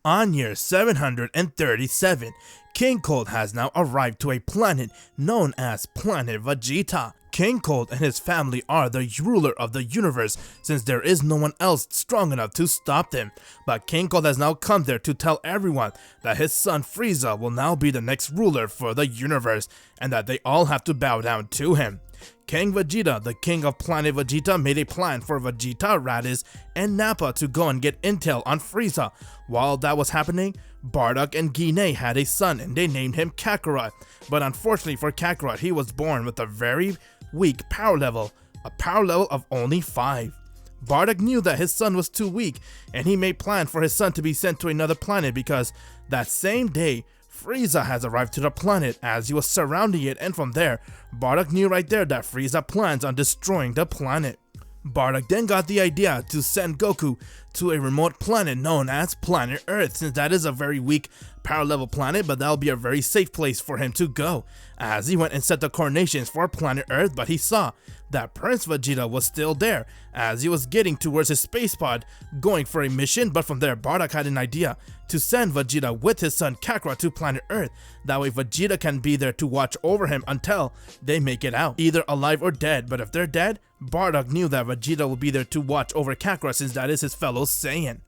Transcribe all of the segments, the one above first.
On year 737, King Cold has now arrived to a planet known as Planet Vegeta. King Cold and his family are the ruler of the universe since there is no one else strong enough to stop them. But King Cold has now come there to tell everyone that his son Frieza will now be the next ruler for the universe and that they all have to bow down to him. King Vegeta, the king of Planet Vegeta, made a plan for Vegeta, Raditz, and Nappa to go and get intel on Frieza. While that was happening, Bardock and Guinea had a son and they named him Kakarot. But unfortunately for Kakarot, he was born with a very weak power level, a power level of only 5. Bardock knew that his son was too weak and he made plan for his son to be sent to another planet because that same day, Frieza has arrived to the planet as he was surrounding it, and from there, Bardock knew right there that Frieza plans on destroying the planet. Bardock then got the idea to send Goku to a remote planet known as Planet Earth, since that is a very weak power level planet, but that'll be a very safe place for him to go. As he went and set the coordinations for Planet Earth, but he saw that Prince Vegeta was still there as he was getting towards his space pod going for a mission, but from there Bardock had an idea to send Vegeta with his son Kakarot to Planet Earth. That way Vegeta can be there to watch over him until they make it out, either alive or dead. But if they're dead, Bardock knew that Vegeta will be there to watch over Kakarot since that is his fellow Saiyan.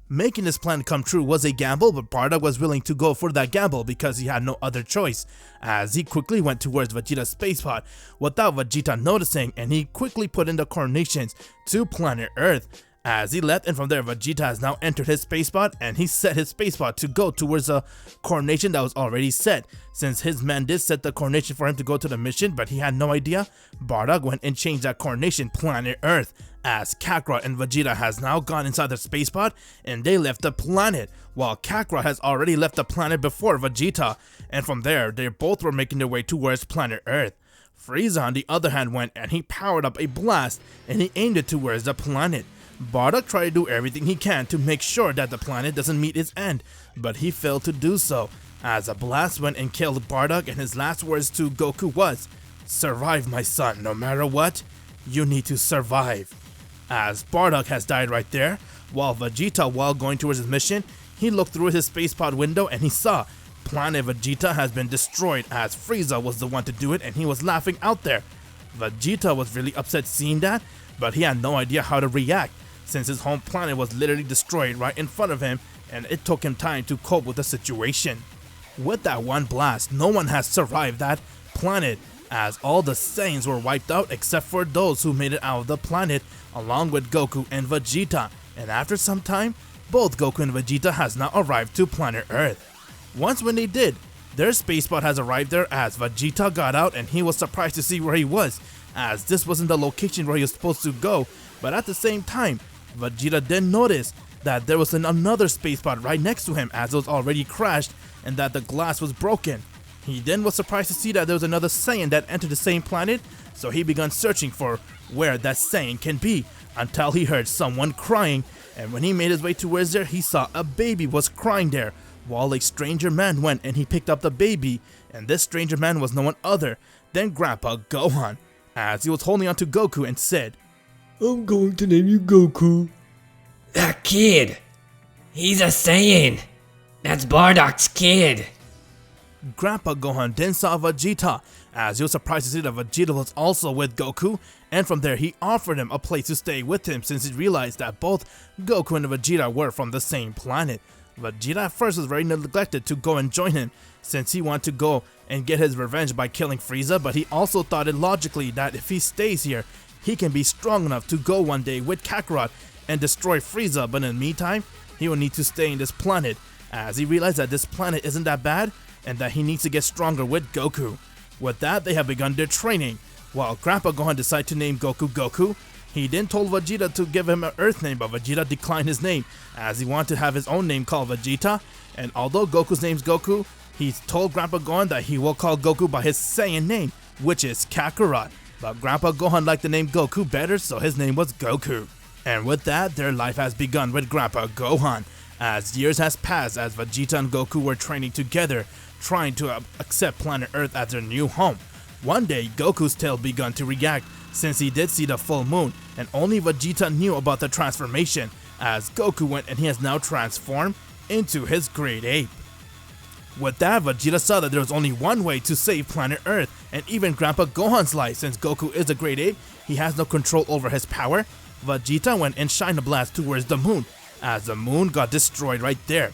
Making this plan come true was a gamble, but Bardock was willing to go for that gamble because he had no other choice, as he quickly went towards Vegeta's space pod without Vegeta noticing, and he quickly put in the coordinations to Planet Earth. As he left, and from there Vegeta has now entered his space pod and he set his space pod to go towards a coordination that was already set. Since his man did set the coordination for him to go to the mission, but he had no idea, Bardock went and changed that coordination Planet Earth, as Kakarot and Vegeta has now gone inside the space pod and they left the planet, while Kakarot has already left the planet before Vegeta, and from there they both were making their way towards Planet Earth. Frieza on the other hand went and he powered up a blast and he aimed it towards the planet. Bardock tried to do everything he can to make sure that the planet doesn't meet its end, but he failed to do so, as a blast went and killed Bardock, and his last words to Goku was, "Survive, my son, no matter what, you need to survive." As Bardock has died right there, while Vegeta, while going towards his mission, he looked through his space pod window and he saw Planet Vegeta has been destroyed, as Frieza was the one to do it and he was laughing out there. Vegeta was really upset seeing that, but he had no idea how to react, since his home planet was literally destroyed right in front of him and it took him time to cope with the situation. With that one blast, no one has survived that planet, as all the Saiyans were wiped out except for those who made it out of the planet, along with Goku and Vegeta, and after some time, both Goku and Vegeta has now arrived to Planet Earth. Once when they did, their space pod has arrived there, as Vegeta got out and he was surprised to see where he was, as this wasn't the location where he was supposed to go, but at the same time, Vegeta then noticed that there was another space pod right next to him, as it was already crashed and that the glass was broken. He then was surprised to see that there was another Saiyan that entered the same planet, so he began searching for where that Saiyan can be, until he heard someone crying, and when he made his way towards there, he saw a baby was crying there, while a stranger man went and he picked up the baby, and this stranger man was no one other than Grandpa Gohan, as he was holding on to Goku and said, "I'm going to name you Goku." That kid! He's a Saiyan! That's Bardock's kid! Grandpa Gohan then saw Vegeta, as he was surprised to see that Vegeta was also with Goku, and from there he offered him a place to stay with him since he realized that both Goku and Vegeta were from the same planet. Vegeta at first was very neglected to go and join him, since he wanted to go and get his revenge by killing Frieza, but he also thought it logically that if he stays here, he can be strong enough to go one day with Kakarot and destroy Frieza, but in the meantime, he will need to stay in this planet, as he realized that this planet isn't that bad and that he needs to get stronger with Goku. With that, they have begun their training. While Grandpa Gohan decided to name Goku Goku, he then told Vegeta to give him an Earth name, but Vegeta declined his name as he wanted to have his own name called Vegeta, and although Goku's name's Goku, he told Grandpa Gohan that he will call Goku by his Saiyan name, which is Kakarot. But Grandpa Gohan liked the name Goku better, so his name was Goku. And with that, their life has begun with Grandpa Gohan, as years has passed as Vegeta and Goku were training together, trying to accept Planet Earth as their new home. One day, Goku's tail began to react, since he did see the full moon, and only Vegeta knew about the transformation, as Goku went and he has now transformed into his great ape. With that, Vegeta saw that there was only one way to save planet Earth and even Grandpa Gohan's life. Since Goku is a great ape, he has no control over his power. Vegeta went and shined a blast towards the moon, as the moon got destroyed right there,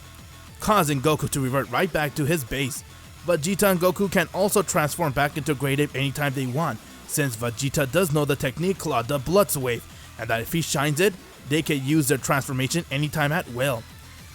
causing Goku to revert right back to his base. Vegeta and Goku can also transform back into Great Ape anytime they want, since Vegeta does know the technique called the Blood Wave, and that if he shines it, they can use their transformation anytime at will.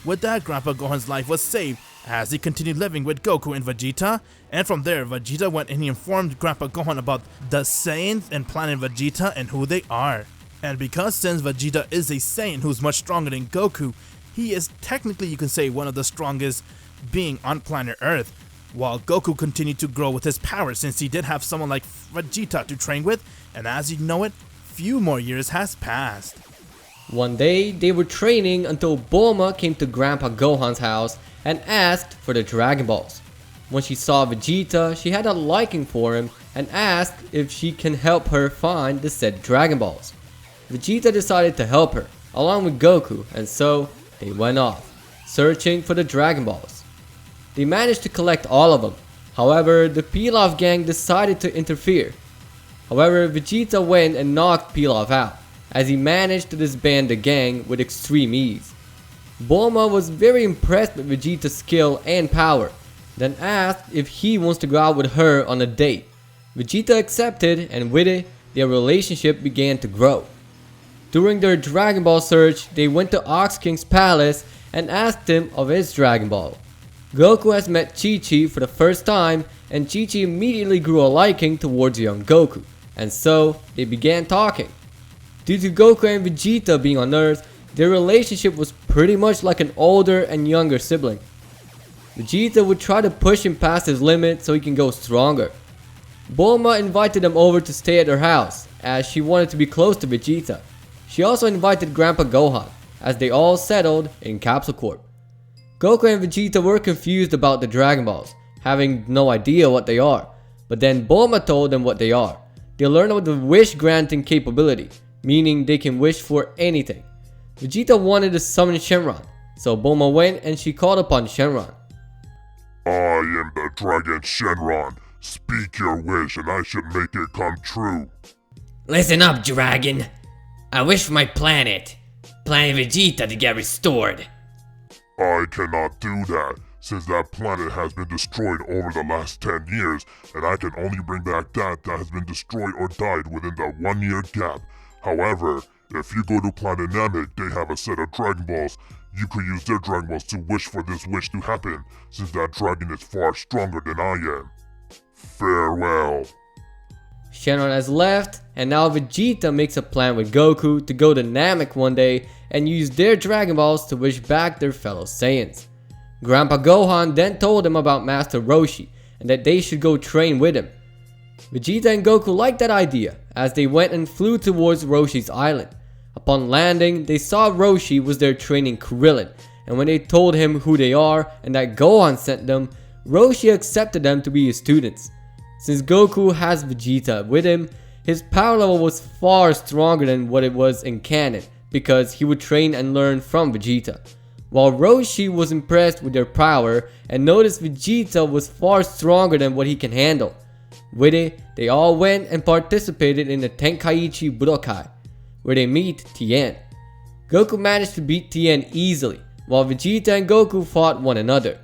With that, Grandpa Gohan's life was saved as he continued living with Goku and Vegeta, and from there, Vegeta went and he informed Grandpa Gohan about the Saiyans and Planet Vegeta and who they are. And because since Vegeta is a Saiyan who's much stronger than Goku, he is technically, you can say, one of the strongest being on planet Earth, while Goku continued to grow with his power since he did have someone like Vegeta to train with, and as you know it, few more years has passed. One day, they were training until Bulma came to Grandpa Gohan's house and asked for the Dragon Balls. When she saw Vegeta, she had a liking for him and asked if she can help her find the said Dragon Balls. Vegeta decided to help her, along with Goku, and so they went off, searching for the Dragon Balls. They managed to collect all of them. However, the Pilaf gang decided to interfere. However, Vegeta went and knocked Pilaf out, as he managed to disband the gang with extreme ease. Bulma was very impressed with Vegeta's skill and power, then asked if he wants to go out with her on a date. Vegeta accepted, and with it, their relationship began to grow. During their Dragon Ball search, they went to Ox King's palace and asked him of his Dragon Ball. Goku has met Chi-Chi for the first time, and Chi-Chi immediately grew a liking towards young Goku, and so they began talking. Due to Goku and Vegeta being on Earth, their relationship was pretty much like an older and younger sibling. Vegeta would try to push him past his limit so he can go stronger. Bulma invited them over to stay at her house, as she wanted to be close to Vegeta. She also invited Grandpa Gohan, as they all settled in Capsule Corp. Goku and Vegeta were confused about the Dragon Balls, having no idea what they are, but then Bulma told them what they are. They learned about the wish granting capability, meaning they can wish for anything. Vegeta wanted to summon Shenron, so Bulma went and she called upon Shenron. I am the Dragon Shenron. Speak your wish and I should make it come true. Listen up, Dragon. I wish for my planet Vegeta, to get restored. I cannot do that, since that planet has been destroyed over the last 10 years, and I can only bring back that has been destroyed or died within the 1 year gap. However, if you go to Planet Namek, they have a set of Dragon Balls. You could use their Dragon Balls to wish for this wish to happen, since that dragon is far stronger than I am. Farewell. Shenron has left, and now Vegeta makes a plan with Goku to go to Namek one day and use their Dragon Balls to wish back their fellow Saiyans. Grandpa Gohan then told them about Master Roshi and that they should go train with him. Vegeta and Goku liked that idea as they went and flew towards Roshi's island. Upon landing, they saw Roshi was there training Krillin, and when they told him who they are and that Gohan sent them, Roshi accepted them to be his students. Since Goku has Vegeta with him, his power level was far stronger than what it was in canon, because he would train and learn from Vegeta. While Roshi was impressed with their power and noticed Vegeta was far stronger than what he can handle. With it, they all went and participated in the Tenkaichi Budokai, where they meet Tien. Goku managed to beat Tien easily, while Vegeta and Goku fought one another.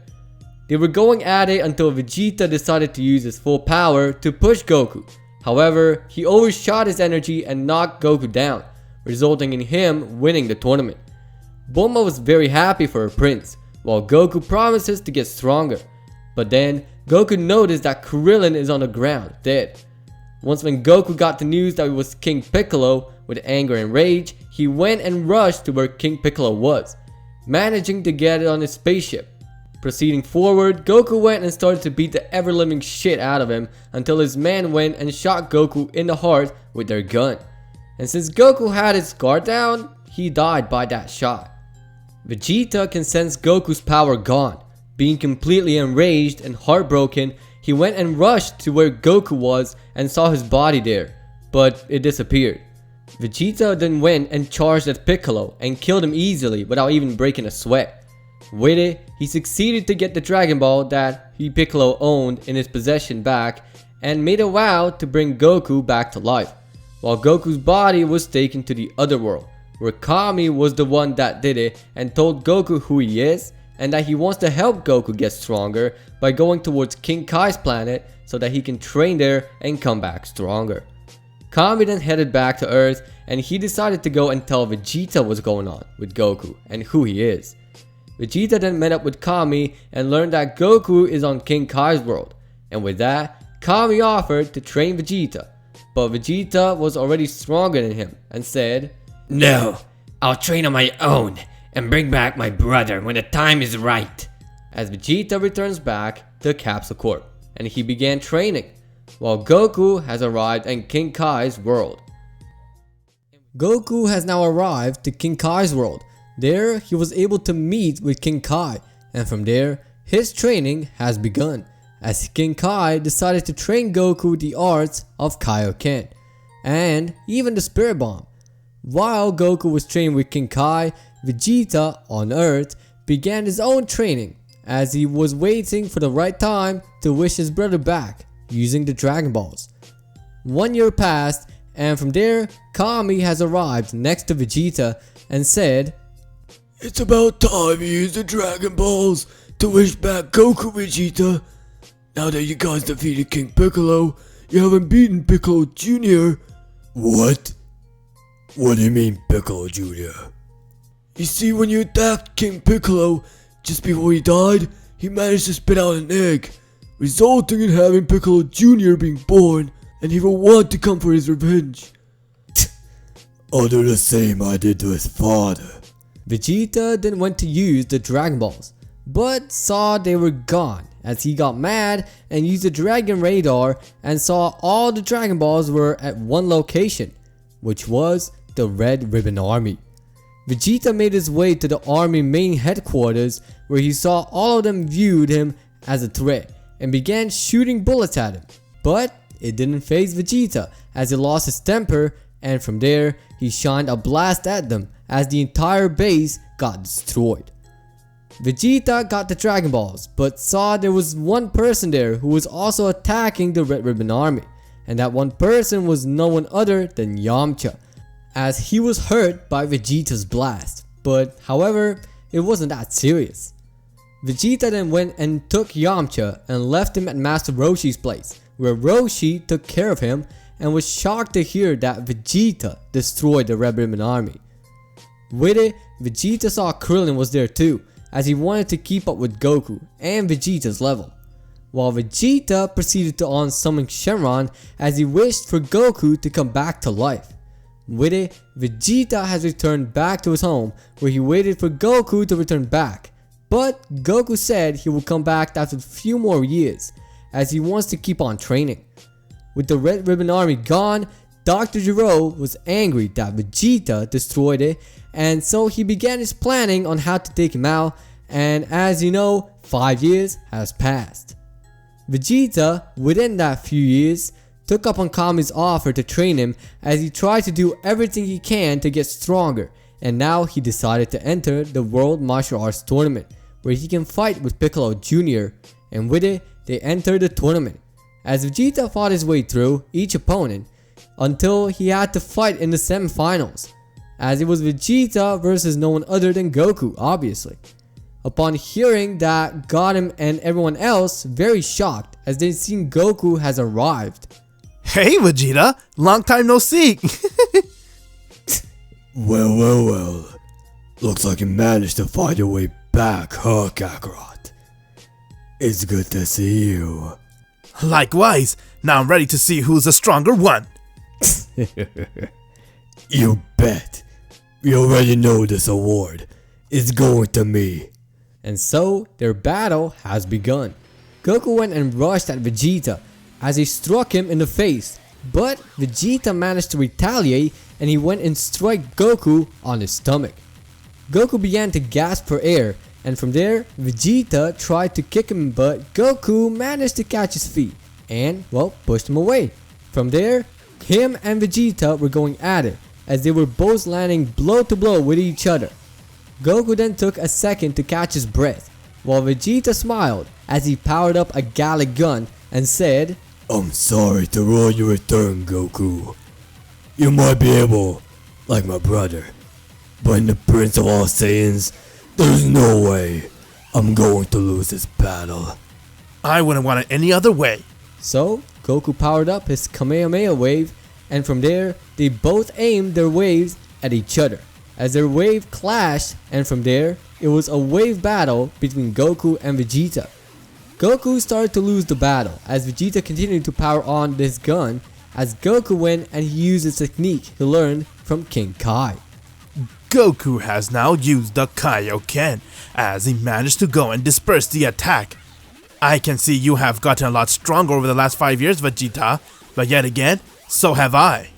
They were going at it until Vegeta decided to use his full power to push Goku. However, he overshot his energy and knocked Goku down, resulting in him winning the tournament. Bulma was very happy for her prince, while Goku promises to get stronger. But then, Goku noticed that Krillin is on the ground, dead. Once when Goku got the news that it was King Piccolo, with anger and rage, he went and rushed to where King Piccolo was, managing to get it on his spaceship. Proceeding forward, Goku went and started to beat the ever-living shit out of him until his men went and shot Goku in the heart with their gun. And since Goku had his guard down, he died by that shot. Vegeta can sense Goku's power gone. Being completely enraged and heartbroken, he went and rushed to where Goku was and saw his body there, but it disappeared. Vegeta then went and charged at Piccolo and killed him easily without even breaking a sweat. With it, he succeeded to get the Dragon Ball that Piccolo owned in his possession back and made a vow to bring Goku back to life, while Goku's body was taken to the other world, where Kami was the one that did it and told Goku who he is and that he wants to help Goku get stronger by going towards King Kai's planet so that he can train there and come back stronger. Kami then headed back to Earth and he decided to go and tell Vegeta what's going on with Goku and who he is. Vegeta then met up with Kami and learned that Goku is on King Kai's world, and with that, Kami offered to train Vegeta, but Vegeta was already stronger than him and said, No, I'll train on my own and bring back my brother when the time is right. as Vegeta returns back to Capsule Corp and he began training, while Goku has arrived in King Kai's world. Goku has now arrived to King Kai's world. There, he was able to meet with King Kai, and from there, his training has begun, as King Kai decided to train Goku the arts of Kaioken, and even the Spirit Bomb. While Goku was training with King Kai, Vegeta, on Earth, began his own training, as he was waiting for the right time to wish his brother back, using the Dragon Balls. 1 year passed, and from there, Kami has arrived next to Vegeta and said, It's about time you use the Dragon Balls to wish back Goku, Vegeta. Now that you guys defeated King Piccolo, you haven't beaten Piccolo Jr. What? What do you mean Piccolo Jr.? You see, when you attacked King Piccolo, just before he died, he managed to spit out an egg, resulting in having Piccolo Jr. being born, and he will want to come for his revenge. I'll do the same I did to his father. Vegeta then went to use the Dragon Balls, but saw they were gone, as he got mad and used the Dragon Radar and saw all the Dragon Balls were at one location, which was the Red Ribbon Army. Vegeta made his way to the army main headquarters, where he saw all of them viewed him as a threat and began shooting bullets at him, but it didn't faze Vegeta, as he lost his temper, and from there he shined a blast at them as the entire base got destroyed. Vegeta got the Dragon Balls, but saw there was one person there who was also attacking the Red Ribbon Army, and that one person was no one other than Yamcha, as he was hurt by Vegeta's blast, but however, it wasn't that serious. Vegeta then went and took Yamcha and left him at Master Roshi's place, where Roshi took care of him and was shocked to hear that Vegeta destroyed the Red Ribbon Army. With it, Vegeta saw Krillin was there too, as he wanted to keep up with Goku and Vegeta's level, while Vegeta proceeded to on-summon Shenron as he wished for Goku to come back to life. With it, Vegeta has returned back to his home, where he waited for Goku to return back, but Goku said he will come back after a few more years, as he wants to keep on training. With the Red Ribbon Army gone, Dr. Gero was angry that Vegeta destroyed it, and so he began his planning on how to take him out, and as you know, 5 years has passed. Vegeta, within that few years, took up on Kami's offer to train him, as he tried to do everything he can to get stronger, and now he decided to enter the World Martial Arts Tournament, where he can fight with Piccolo Jr., and with it, they entered the tournament, as Vegeta fought his way through each opponent until he had to fight in the semifinals, as it was Vegeta versus no one other than Goku, obviously. Upon hearing that, got him and everyone else very shocked, as they'd seen Goku has arrived. Hey Vegeta, long time no see. Well. Looks like you managed to find your way back, huh, Kakarot? It's good to see you. Likewise, now I'm ready to see who's the stronger one. You bet. We already know this award is going to me. And so, their battle has begun. Goku went and rushed at Vegeta as he struck him in the face, but Vegeta managed to retaliate and he went and struck Goku on his stomach. Goku began to gasp for air, and from there, Vegeta tried to kick him, but Goku managed to catch his feet and, well, pushed him away. From there, him and Vegeta were going at it, as they were both landing blow to blow with each other. Goku then took a second to catch his breath, while Vegeta smiled as he powered up a Gallic gun and said, I'm sorry to ruin your return, Goku. You might be able, like my brother, but in the Prince of All Saiyans, there's no way I'm going to lose this battle. I wouldn't want it any other way. So Goku powered up his Kamehameha wave, and from there they both aimed their waves at each other as their wave clashed, and from there it was a wave battle between Goku and Vegeta. Goku started to lose the battle as Vegeta continued to power on this gun as Goku went and he used his technique he learned from King Kai. Goku has now used the Kaioken as he managed to go and disperse the attack. I can see you have gotten a lot stronger over the last 5 years, Vegeta, but yet again, so have I.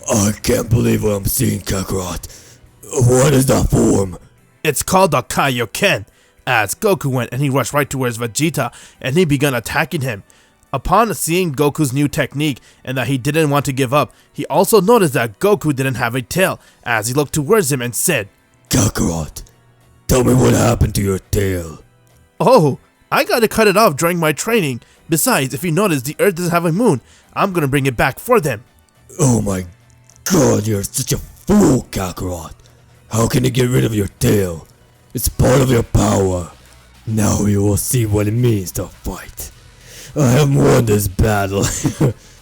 I can't believe what I'm seeing, Kakarot. What is that form? It's called the Kaioken, as Goku went and he rushed right towards Vegeta and he began attacking him. Upon seeing Goku's new technique and that he didn't want to give up, he also noticed that Goku didn't have a tail as he looked towards him and said, Kakarot, tell me what happened to your tail. Oh, I gotta cut it off during my training. Besides, if you notice, the Earth doesn't have a moon. I'm gonna bring it back for them. Oh my god, you're such a fool, Kakarot. How can you get rid of your tail? It's part of your power. Now you will see what it means to fight. I have won this battle.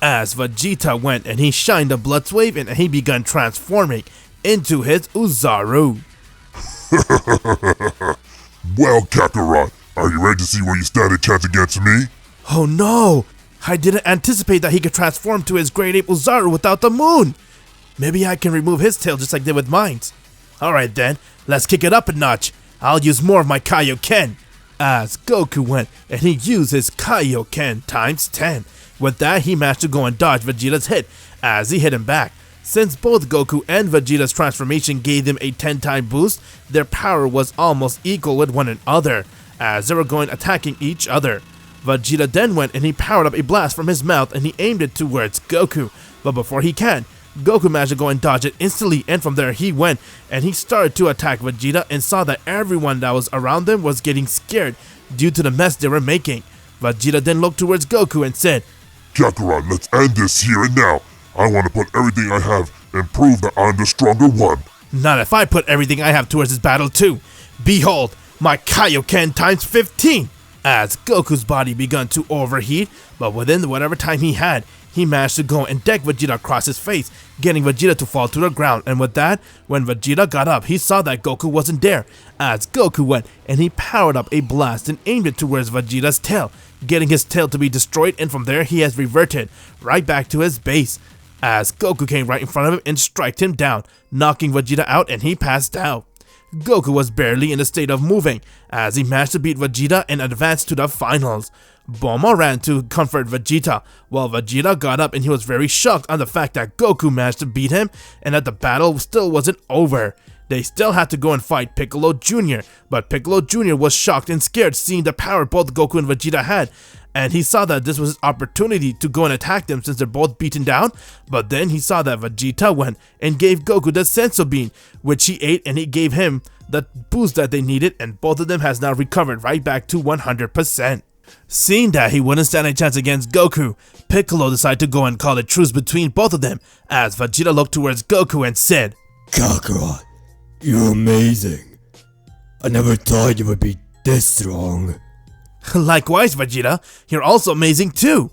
As Vegeta went and he shined a blood wave and he began transforming into his Uzaru. Well, Kakarot, are you ready to see where you stand a chance against me? Oh no! I didn't anticipate that he could transform to his Great Ape Uzaru without the moon! Maybe I can remove his tail just like I did with mine. Alright then, let's kick it up a notch. I'll use more of my Kaioken. As Goku went and he used his Kaioken times 10. With that, he managed to go and dodge Vegeta's hit as he hit him back. Since both Goku and Vegeta's transformation gave them a 10-time boost, their power was almost equal with one another as they were going attacking each other. Vegeta then went and he powered up a blast from his mouth and he aimed it towards Goku. But before he can, Goku managed to go and dodge it instantly, and from there he went and he started to attack Vegeta and saw that everyone that was around them was getting scared due to the mess they were making. Vegeta then looked towards Goku and said, Kakarot, let's end this here and now. I want to put everything I have and prove that I'm the stronger one. Not if I put everything I have towards this battle too. Behold, my Kaioken times 15! As Goku's body began to overheat, but within whatever time he had, he managed to go and deck Vegeta across his face, getting Vegeta to fall to the ground. And with that, when Vegeta got up, he saw that Goku wasn't there. As Goku went and he powered up a blast and aimed it towards Vegeta's tail, getting his tail to be destroyed, and from there he has reverted right back to his base. As Goku came right in front of him and struck him down, knocking Vegeta out and he passed out. Goku was barely in a state of moving as he managed to beat Vegeta and advanced to the finals. Bulma ran to comfort Vegeta, while Vegeta got up and he was very shocked on the fact that Goku managed to beat him and that the battle still wasn't over. They still had to go and fight Piccolo Jr., but Piccolo Jr. was shocked and scared seeing the power both Goku and Vegeta had, and he saw that this was his opportunity to go and attack them since they're both beaten down. But then he saw that Vegeta went and gave Goku the Senzu Bean, which he ate, and he gave him the boost that they needed, and both of them has now recovered right back to 100%. Seeing that he wouldn't stand a chance against Goku, Piccolo decided to go and call a truce between both of them as Vegeta looked towards Goku and said, Kakarot, you're amazing. I never thought you would be this strong. Likewise, Vegeta, you're also amazing too.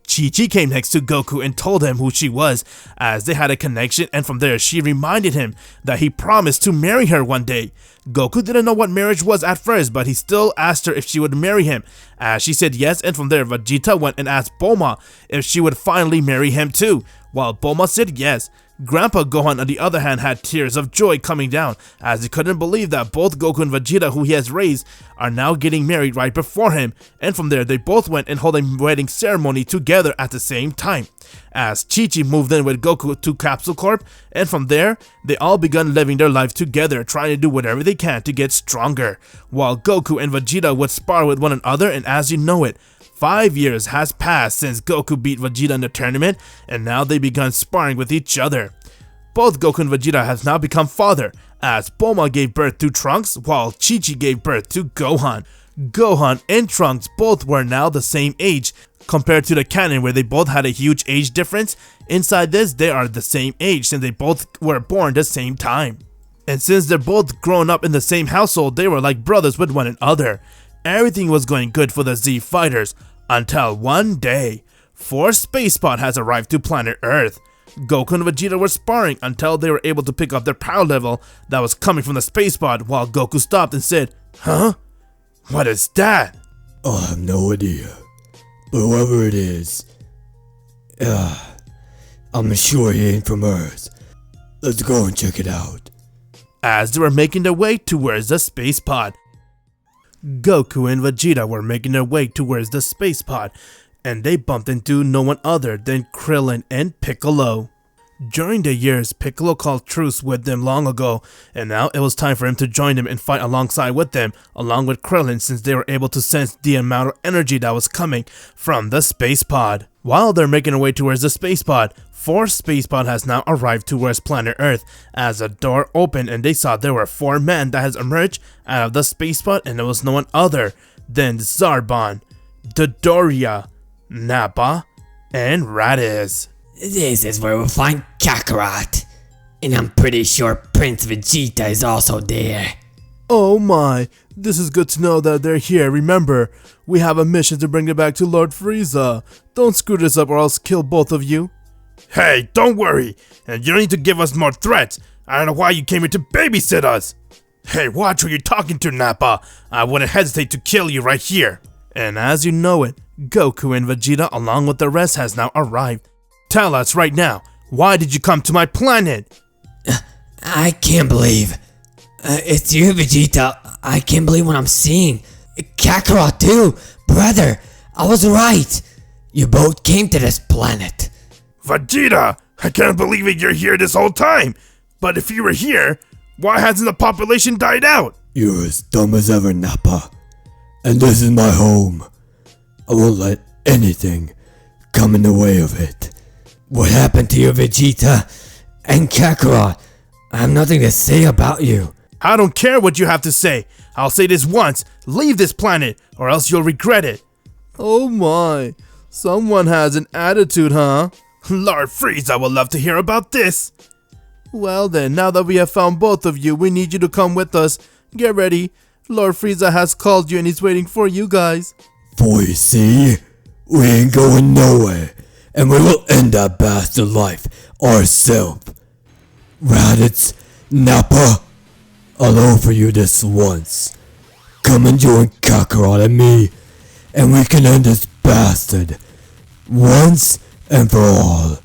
Chi-Chi came next to Goku and told him who she was, as they had a connection, and from there she reminded him that he promised to marry her one day. Goku didn't know what marriage was at first, but he still asked her if she would marry him, as she said yes, and from there Vegeta went and asked Bulma if she would finally marry him too, while Bulma said yes. Grandpa Gohan on the other hand had tears of joy coming down as he couldn't believe that both Goku and Vegeta, who he has raised, are now getting married right before him, and from there they both went and held a wedding ceremony together at the same time. As Chi-Chi moved in with Goku to Capsule Corp, and from there they all begun living their life together, trying to do whatever they can to get stronger, while Goku and Vegeta would spar with one another. And as you know it, 5 years has passed since Goku beat Vegeta in the tournament, and now they begun sparring with each other. Both Goku and Vegeta have now become father, as Bulma gave birth to Trunks while Chi-Chi gave birth to Gohan. Gohan and Trunks both were now the same age. Compared to the canon where they both had a huge age difference, inside this they are the same age since they both were born the same time. And since they're both grown up in the same household, they were like brothers with one another. Everything was going good for the Z fighters until one day, Force Space Pod has arrived to planet Earth. Goku and Vegeta were sparring until they were able to pick up their power level that was coming from the space pod while Goku stopped and said, "Huh? What is that?" I have no idea. But whoever it is, I'm sure he ain't from Earth. Let's go and check it out. As they were making their way towards the space pod, Goku and Vegeta were making their way towards the space pod, and they bumped into no one other than Krillin and Piccolo. During the years, Piccolo called truce with them long ago, and now it was time for him to join them and fight alongside with them, along with Krillin, since they were able to sense the amount of energy that was coming from the space pod. While they're making their way towards the space pod, Force Space Pod has now arrived towards planet Earth as a door opened and they saw there were 4 men that has emerged out of the space pod, and it was no one other than Zarbon, Dodoria, Nappa, and Raditz. This is where we'll find Kakarot. And I'm pretty sure Prince Vegeta is also there. Oh my, this is good to know that they're here. Remember, we have a mission to bring it back to Lord Frieza. Don't screw this up or I'll kill both of you. Hey, don't worry, and you don't need to give us more threats. I don't know why you came here to babysit us. Hey, watch who you're talking to, Nappa. I wouldn't hesitate to kill you right here. And as you know it, Goku and Vegeta along with the rest has now arrived. Tell us right now, why did you come to my planet? I can't believe. It's you, Vegeta. I can't believe what I'm seeing. Kakarot too. Brother, I was right. You both came to this planet. Vegeta, I can't believe it, you're here this whole time. But if you were here, why hasn't the population died out? You're as dumb as ever, Nappa. And this is my home. I won't let anything come in the way of it. What happened to you, Vegeta? And Kakarot? I have nothing to say about you. I don't care what you have to say. I'll say this once. Leave this planet, or else you'll regret it. Oh my. Someone has an attitude, huh? Lord Frieza will love to hear about this. Well then, now that we have found both of you, we need you to come with us. Get ready. Lord Frieza has called you and he's waiting for you guys. For you see, we ain't going nowhere. And we will end that bastard life ourselves. Raditz, Nappa, I'll offer you this once. Come and join Kakarot and me, and we can end this bastard once and for all.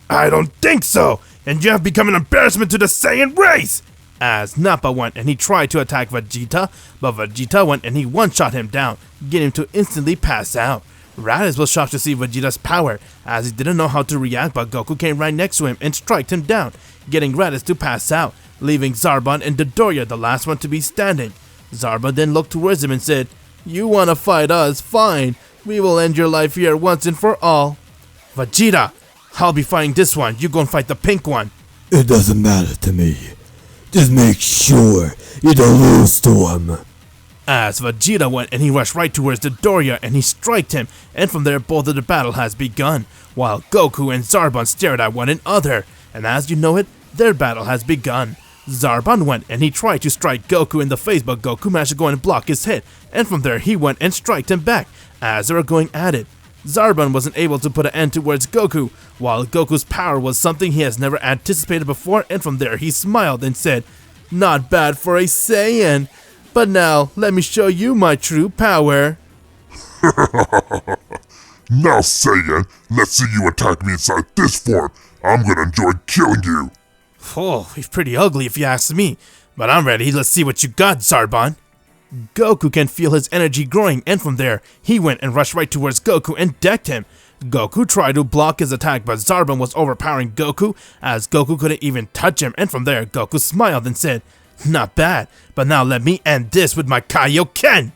I don't think so, and you have become an embarrassment to the Saiyan race! As Nappa went and he tried to attack Vegeta, but Vegeta went and he one-shot him down, getting him to instantly pass out. Raditz was shocked to see Vegeta's power, as he didn't know how to react, but Goku came right next to him and struck him down, getting Raditz to pass out, leaving Zarbon and Dodoria the last one to be standing. Zarbon then looked towards him and said, "You wanna fight us? Fine. We will end your life here once and for all." "Vegeta, I'll be fighting this one. You go and fight the pink one." It doesn't matter to me. Just make sure you don't lose to him. As Vegeta went and he rushed right towards Dodoria and he striked him, and from there both of the battle has begun, while Goku and Zarbon stared at one another, and as you know it, their battle has begun. Zarbon went and he tried to strike Goku in the face, but Goku managed to go and block his hit, and from there he went and striked him back, as they were going at it. Zarbon wasn't able to put an end towards Goku, while Goku's power was something he has never anticipated before, and from there he smiled and said, "Not bad for a Saiyan. But now, let me show you my true power." Now, Saiyan, let's see you attack me inside this form. I'm gonna enjoy killing you. Oh, he's pretty ugly if you ask me. But I'm ready, let's see what you got, Zarbon. Goku can feel his energy growing, and from there, he went and rushed right towards Goku and decked him. Goku tried to block his attack, but Zarbon was overpowering Goku, as Goku couldn't even touch him, and from there, Goku smiled and said, "Not bad, but now let me end this with my Kaioken."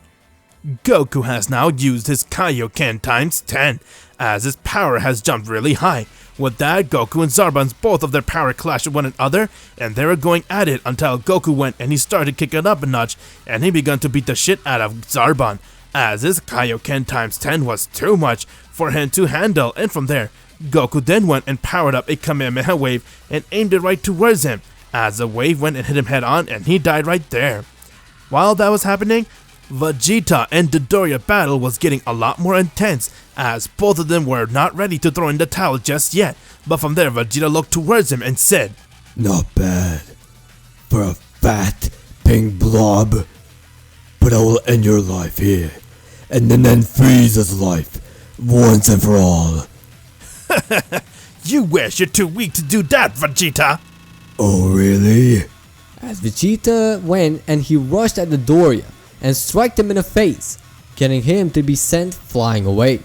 Goku has now used his Kaioken times 10, as his power has jumped really high, With that, Goku and Zarbon's both of their power clashed with one another, and they were going at it until Goku went and he started kicking up a notch, and he began to beat the shit out of Zarbon, as his Kaioken times 10 was too much for him to handle, and from there, Goku then went and powered up a Kamehameha wave and aimed it right towards him, as the wave went and hit him head on and he died right there. While that was happening, Vegeta and Dodoria battle was getting a lot more intense, as both of them were not ready to throw in the towel just yet, but from there Vegeta looked towards him and said, Not bad for a fat pink blob, but I will end your life here, and then end Frieza's life once and for all. You wish you're too weak to do that, Vegeta! Oh really? As Vegeta went and he rushed at Dodoria and struck him in the face, getting him to be sent flying away.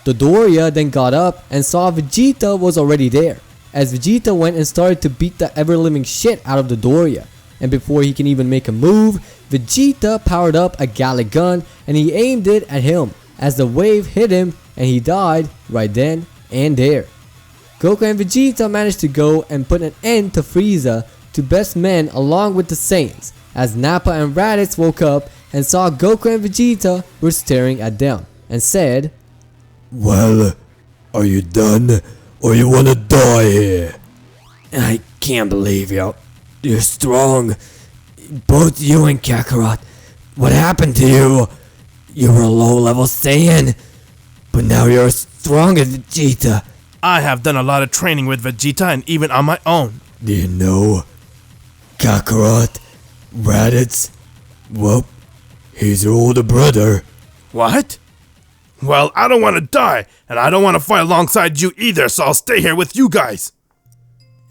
Dodoria then got up and saw Vegeta was already there, as Vegeta went and started to beat the ever-living shit out of Dodoria, and before he can even make a move, Vegeta powered up a Gallic gun and he aimed it at him, as the wave hit him and he died right then and there. Goku and Vegeta managed to go and put an end to Frieza to best men along with the Saiyans, as Nappa and Raditz woke up and saw Goku and Vegeta were staring at them and said, Well, are you done, or you wanna die here? I can't believe you. You're strong. Both you and Kakarot. What happened to you? You were a low-level Saiyan, but now you're strong as Vegeta. I have done a lot of training with Vegeta and even on my own. Do you know Kakarot, Raditz? Well, he's your older brother. What? Well, I don't want to die, and I don't want to fight alongside you either, so I'll stay here with you guys.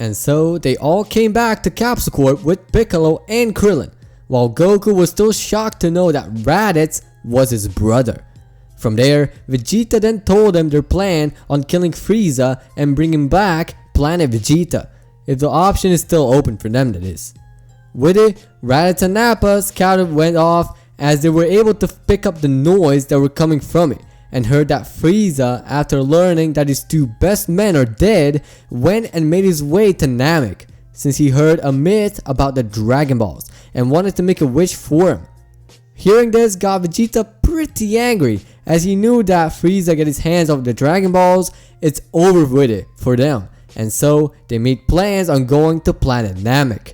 and so they all came back to Capsule Corp with Piccolo and Krillin, while Goku was still shocked to know that Raditz was his brother. From there, Vegeta then told them their plan on killing Frieza and bringing back Planet Vegeta, if the option is still open for them, that is. With it, Raditz and Nappa's counter went off as they were able to pick up the noise that were coming from it, and heard that Frieza, after learning that his two best men are dead, went and made his way to Namek, since he heard a myth about the Dragon Balls and wanted to make a wish for him. Hearing this got Vegeta pretty angry, as he knew that Frieza get his hands on the Dragon Balls, it's over with it for them, and so they made plans on going to planet Namek.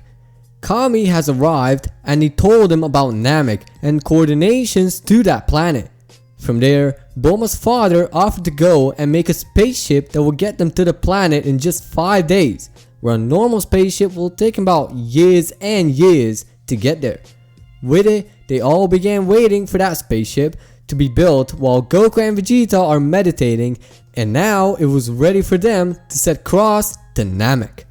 Kami has arrived and he told him about Namek and coordinations to that planet. From there, Bulma's father offered to go and make a spaceship that will get them to the planet in just 5 days, where a normal spaceship will take about years and years to get there. With it, they all began waiting for that spaceship to be built while Goku and Vegeta are meditating, and now it was ready for them to set cross to Namek.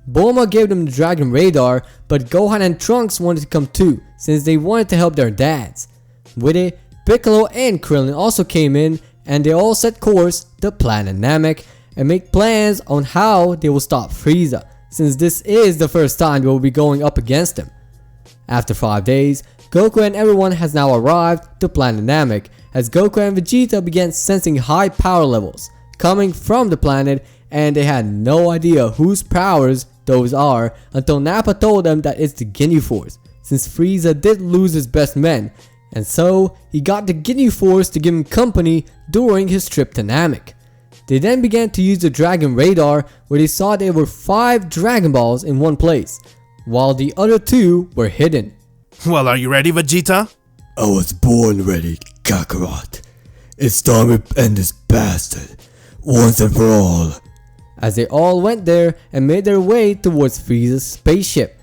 Bulma gave them the Dragon Radar, but Gohan and Trunks wanted to come too, since they wanted to help their dads. With it, Piccolo and Krillin also came in, and they all set course to planet Namek and make plans on how they will stop Frieza, since this is the first time they will be going up against him. After 5 days, Goku and everyone has now arrived to planet Namek, as Goku and Vegeta began sensing high power levels coming from the planet, and they had no idea whose powers those are until Nappa told them that it's the Ginyu Force, since Frieza did lose his best men, and so he got the Ginyu Force to give him company during his trip to Namek. They then began to use the Dragon Radar, where they saw there were 5 Dragon Balls in one place, while the other 2 were hidden. Well, are you ready, Vegeta? I was born ready, Kakarot. It's time to end this bastard, once and for all. As they all went there and made their way towards Frieza's spaceship.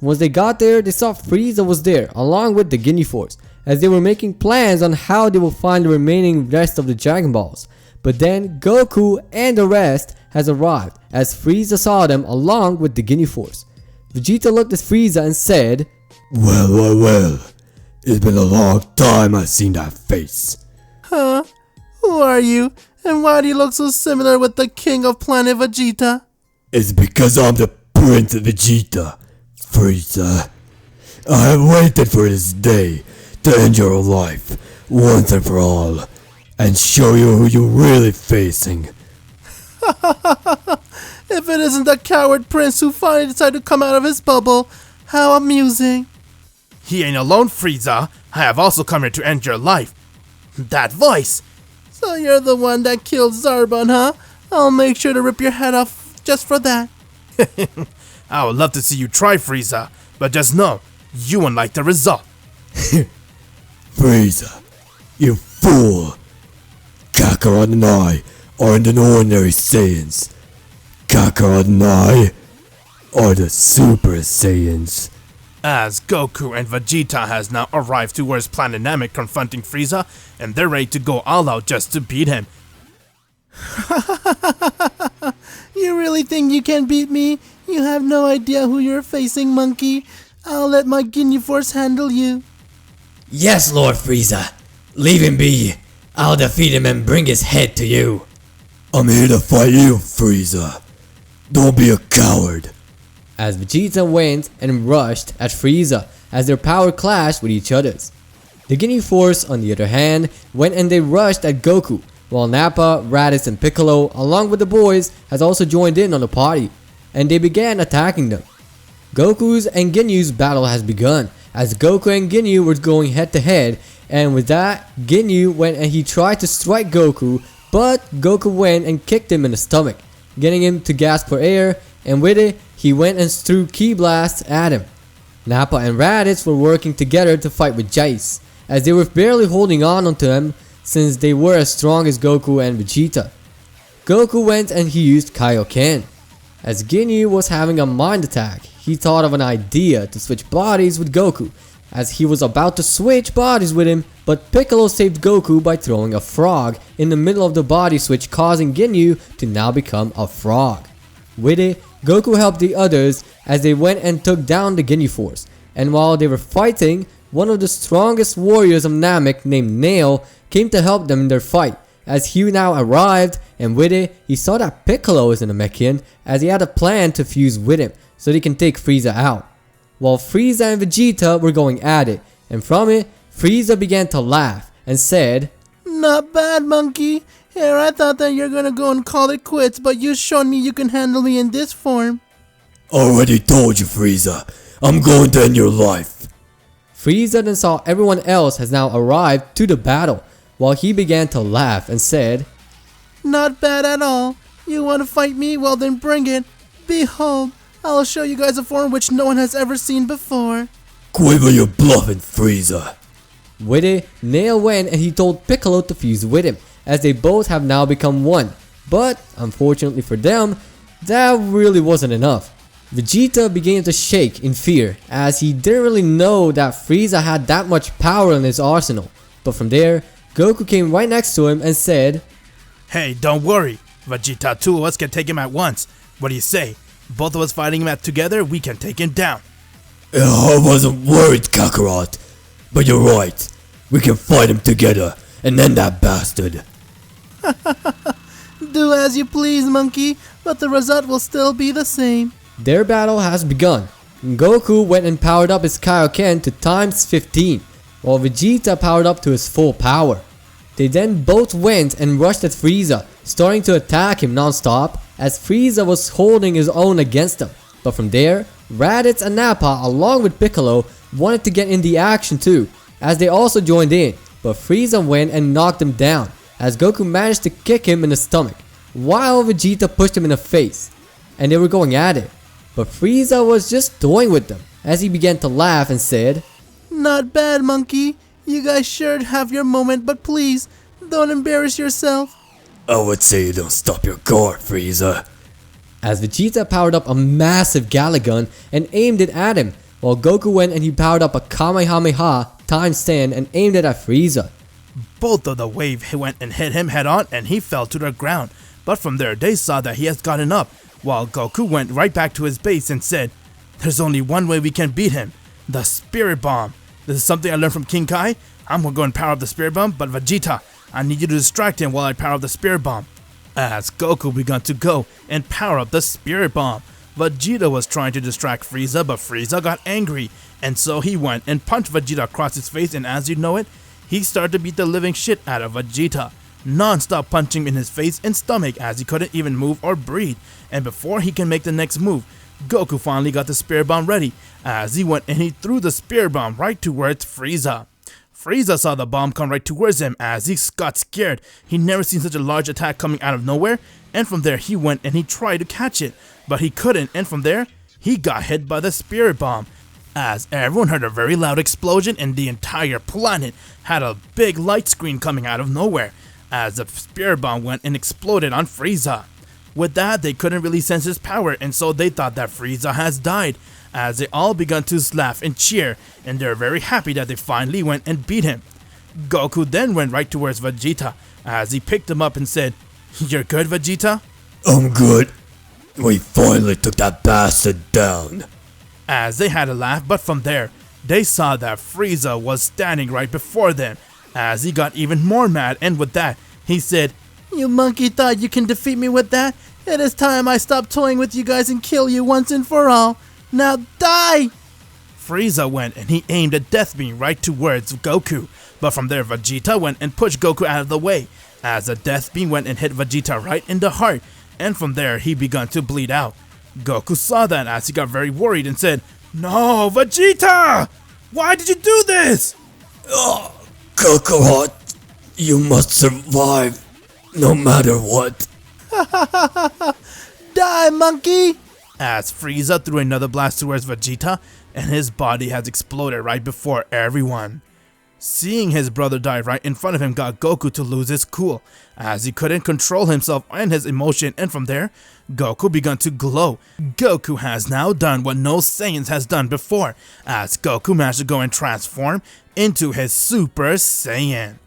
Once they got there, they saw Frieza was there along with the Ginyu Force, as they were making plans on how they will find the remaining rest of the Dragon Balls. But then Goku and the rest has arrived, as Frieza saw them along with the Ginyu Force. Vegeta looked at Frieza and said, Well. It's been a long time I've seen that face. Huh? Who are you? And why do you look so similar with the king of planet Vegeta? It's because I'm the Prince Vegeta, Frieza. I have waited for this day to end your life once and for all, and show you who you're really facing. If it isn't the coward prince who finally decided to come out of his bubble, how amusing. He ain't alone, Frieza. I have also come here to end your life. That voice! So you're the one that killed Zarbon, huh? I'll make sure to rip your head off just for that. I would love to see you try, Frieza, but just know, you won't like the result. Frieza, you fool! Kakarot and I aren't an ordinary Saiyans. Kakarot and I are the Super Saiyans. As Goku and Vegeta has now arrived to where's Planet Namek confronting Frieza, and they're ready to go all out just to beat him. You really think you can beat me? You have no idea who you're facing, monkey. I'll let my Ginyu Force handle you. Yes, Lord Frieza. Leave him be. I'll defeat him and bring his head to you. I'm here to fight you, Frieza. Don't be a coward. As Vegeta went and rushed at Frieza as their power clashed with each other's. The Ginyu Force, on the other hand, went and they rushed at Goku, while Nappa, Raditz, and Piccolo, along with the boys, has also joined in on the party, and they began attacking them. Goku's and Ginyu's battle has begun, as Goku and Ginyu were going head to head, and with that, Ginyu went and he tried to strike Goku, but Goku went and kicked him in the stomach, getting him to gasp for air, and with it, he went and threw Ki blasts at him. Nappa and Raditz were working together to fight with Jace, as they were barely holding on to him since they were as strong as Goku and Vegeta. Goku went and he used Kaioken. As Ginyu was having a mind attack, he thought of an idea to switch bodies with Goku, as he was about to switch bodies with him, but Piccolo saved Goku by throwing a frog in the middle of the body switch, causing Ginyu to now become a frog. With it, Goku helped the others as they went and took down the Ginyu Force, and while they were fighting, one of the strongest warriors of Namek named Nail came to help them in their fight, as he now arrived, and with it, he saw that Piccolo is a Namekian, as he had a plan to fuse with him so they can take Frieza out. While Frieza and Vegeta were going at it, and from it, Frieza began to laugh and said, Not bad, monkey. Here, I thought that you're gonna go and call it quits, but you showed me you can handle me in this form. Already told you, Frieza. I'm going to end your life. Frieza then saw everyone else has now arrived to the battle, while he began to laugh and said, Not bad at all. You want to fight me? Well then bring it. Behold, I'll show you guys a form which no one has ever seen before. Quit with your bluffing, Frieza. With it, Nail went and he told Piccolo to fuse with him, as they both have now become one. But, unfortunately for them, that really wasn't enough. Vegeta began to shake in fear, as he didn't really know that Frieza had that much power in his arsenal. But from there, Goku came right next to him and said, Hey, don't worry. Vegeta, two of us can take him at once. What do you say? Both of us fighting him out together, we can take him down. I wasn't worried, Kakarot. But you're right. We can fight him together and end that bastard. Do as you please, monkey, but the result will still be the same. Their battle has begun. Goku went and powered up his Kaioken to times 15, while Vegeta powered up to his full power. They then both went and rushed at Frieza, starting to attack him non-stop, as Frieza was holding his own against them. But from there, Raditz and Nappa along with Piccolo wanted to get in the action too, as they also joined in, but Frieza went and knocked him down, as Goku managed to kick him in the stomach, while Vegeta pushed him in the face, and they were going at it. But Frieza was just toying with them, as he began to laugh and said, Not bad, monkey. You guys sure have your moment, but please, don't embarrass yourself. I would say you don't stop your guard, Frieza. as Vegeta powered up a massive Galagun and aimed it at him, while Goku went and he powered up a Kamehameha times 10 and aimed it at Frieza. Both of the wave went and hit him head on and he fell to the ground, but from there they saw that he has gotten up, while Goku went right back to his base and said, There's only one way we can beat him, the Spirit Bomb. This is something I learned from King Kai. I'm gonna go and power up the Spirit Bomb, but Vegeta, I need you to distract him while I power up the Spirit Bomb. As Goku began to go and power up the Spirit Bomb, Vegeta was trying to distract Frieza, but Frieza got angry, and so he went and punched Vegeta across his face, and as you know it, he started to beat the living shit out of Vegeta. non-stop punching him in his face and stomach as he couldn't even move or breathe. And before he can make the next move, Goku finally got the Spirit Bomb ready as he went and he threw the Spirit Bomb right towards Frieza. Frieza saw the bomb come right towards him as he got scared. He never seen such a large attack coming out of nowhere, and from there he went and he tried to catch it, but he couldn't, and from there he got hit by the Spirit Bomb. As everyone heard a very loud explosion and the entire planet had a big light screen coming out of nowhere as the Spirit Bomb went and exploded on Frieza. With that, they couldn't really sense his power, and so they thought that Frieza has died, as they all began to laugh and cheer, and they're very happy that they finally went and beat him. Goku then went right towards Vegeta as he picked him up and said, "You're good, Vegeta?" I'm good. We finally took that bastard down. As they had a laugh, but from there, they saw that Frieza was standing right before them, as he got even more mad, and with that, he said, "You monkey thought you can defeat me with that? It is time I stop toying with you guys and kill you once and for all. Now die!" Frieza went and he aimed a death beam right towards Goku, but from there Vegeta went and pushed Goku out of the way, as the death beam went and hit Vegeta right in the heart, and from there he began to bleed out. Goku saw that as he got very worried and said, "No, Vegeta! Why did you do this?" Oh, Kakarot, you must survive, no matter what. Die, monkey! As Frieza threw another blast towards Vegeta, and his body has exploded right before everyone. Seeing his brother die right in front of him got Goku to lose his cool, as he couldn't control himself and his emotion, and from there, Goku began to glow. Goku has now done what no Saiyans has done before, as Goku managed to go and transform into his Super Saiyan.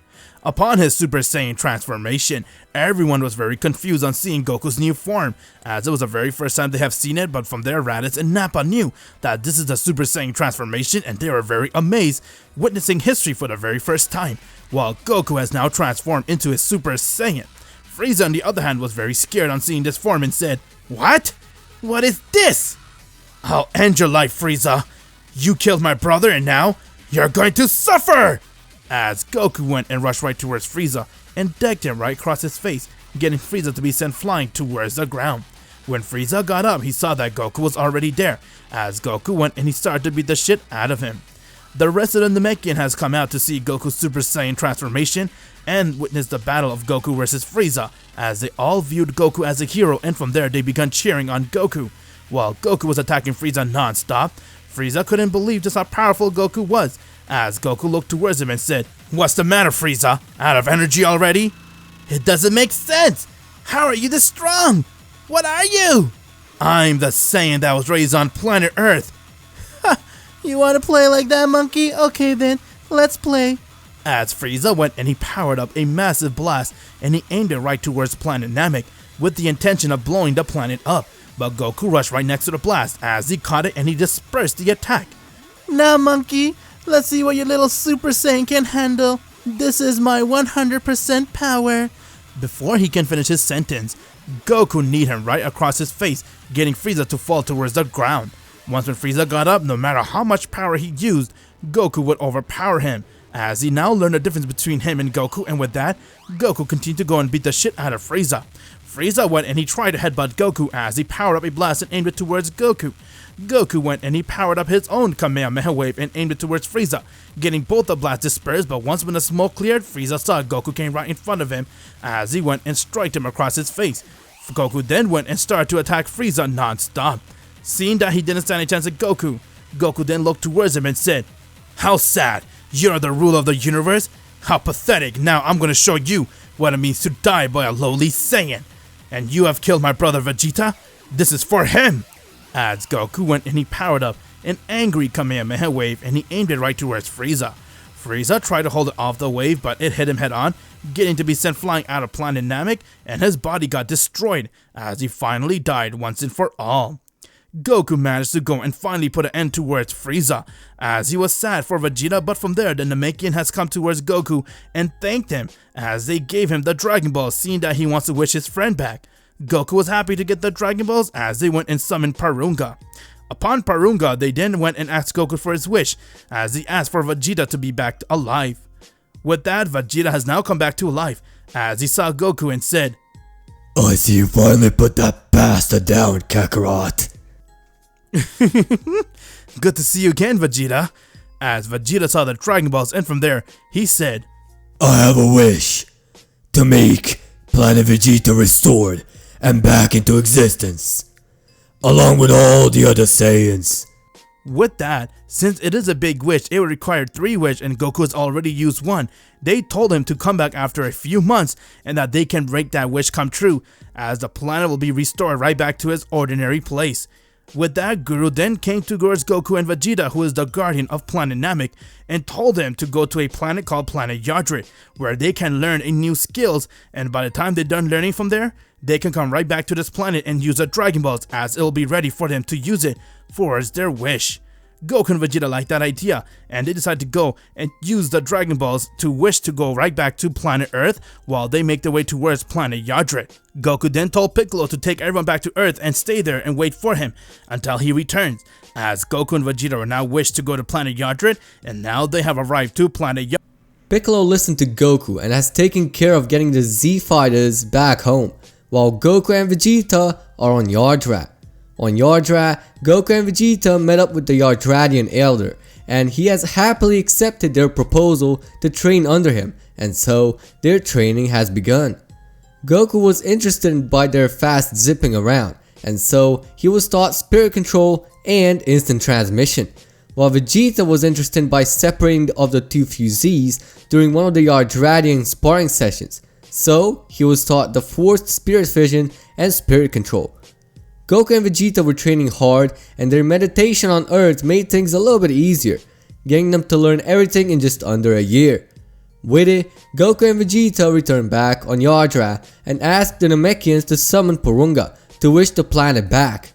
Upon his Super Saiyan transformation, everyone was very confused on seeing Goku's new form, as it was the very first time they have seen it, but from there Raditz and Nappa knew that this is the Super Saiyan transformation, and they were very amazed, witnessing history for the very first time, while Goku has now transformed into his Super Saiyan. Frieza on the other hand was very scared on seeing this form and said, "What? What is this? I'll end your life, Frieza. You killed my brother and now you're going to suffer!" As Goku went and rushed right towards Frieza and decked him right across his face, getting Frieza to be sent flying towards the ground. When Frieza got up, he saw that Goku was already there, as Goku went and he started to beat the shit out of him. The rest of the Namekian has come out to see Goku's Super Saiyan transformation and witness the battle of Goku versus Frieza, as they all viewed Goku as a hero, and from there they began cheering on Goku. While Goku was attacking Frieza non-stop, Frieza couldn't believe just how powerful Goku was, as Goku looked towards him and said, "What's the matter, Frieza? Out of energy already? It doesn't make sense! How are you this strong? What are you?" "I'm the Saiyan that was raised on planet Earth." "Ha! You want to play like that, monkey? Okay then, let's play." As Frieza went and he powered up a massive blast and he aimed it right towards planet Namek with the intention of blowing the planet up, but Goku rushed right next to the blast as he caught it and he dispersed the attack. "Now, monkey, let's see what your little Super Saiyan can handle. This is my 100% power." Before he can finish his sentence, Goku kneed him right across his face, getting Frieza to fall towards the ground. Once when Frieza got up, no matter how much power he used, Goku would overpower him, as he now learned the difference between him and Goku, and with that, Goku continued to go and beat the shit out of Frieza. Frieza went and he tried to headbutt Goku as he powered up a blast and aimed it towards Goku. Goku went and he powered up his own Kamehameha wave and aimed it towards Frieza, getting both the blasts dispersed, but once when the smoke cleared, Frieza saw Goku came right in front of him as he went and struck him across his face. Goku then went and started to attack Frieza non-stop. Seeing that he didn't stand a chance at Goku, Goku then looked towards him and said, "How sad, you're the ruler of the universe? How pathetic, now I'm gonna show you what it means to die by a lowly Saiyan. And you have killed my brother Vegeta? This is for him!" As Goku went and he powered up an angry Kamehameha wave and he aimed it right towards Frieza. Frieza tried to hold it off the wave, but it hit him head on, getting to be sent flying out of planet Namek, and his body got destroyed as he finally died once and for all. Goku managed to go and finally put an end towards Frieza, as he was sad for Vegeta, but from there the Namekian has come towards Goku and thanked him as they gave him the Dragon Balls, seeing that he wants to wish his friend back. Goku was happy to get the Dragon Balls as they went and summoned Parunga. Upon Parunga, they then went and asked Goku for his wish, as he asked for Vegeta to be back alive. With that, Vegeta has now come back to life, as he saw Goku and said, I see you finally put that bastard down, Kakarot. "Good to see you again, Vegeta," as Vegeta saw the Dragon Balls, and from there, he said, I have a wish to make Planet Vegeta restored and back into existence, along with all the other Saiyans. With that, since it is a big wish, it would require 3 wishes and Goku has already used 1. They told him to come back after a few months and that they can make that wish come true, as the planet will be restored right back to its ordinary place. With that, Guru then came towards Goku and Vegeta, who is the guardian of Planet Namek, and told them to go to a planet called Planet Yardrat, where they can learn a new skills, and by the time they're done learning from there, they can come right back to this planet and use the Dragon Balls, as it will be ready for them to use it towards their wish. Goku and Vegeta liked that idea, and they decided to go and use the Dragon Balls to wish to go right back to planet Earth while they make their way towards planet Yardrat. Goku then told Piccolo to take everyone back to Earth and stay there and wait for him until he returns, as Goku and Vegeta are now wished to go to planet Yardrat, and now they have arrived to planet Yardrat. Piccolo listened to Goku and has taken care of getting the Z fighters back home, while Goku and Vegeta are on Yardrat. On Yardrat, Goku and Vegeta met up with the Yardratian elder, and he has happily accepted their proposal to train under him, and so their training has begun. Goku was interested by their fast zipping around, and so he was taught spirit control and instant transmission, while Vegeta was interested by separating of the 2 fusees during one of the Yardratian sparring sessions, so he was taught the forced spirit fission and spirit control. Goku and Vegeta were training hard, and their meditation on Earth made things a little bit easier, getting them to learn everything in just under a year. With it, Goku and Vegeta returned back on Yardrat and asked the Namekians to summon Porunga to wish the planet back.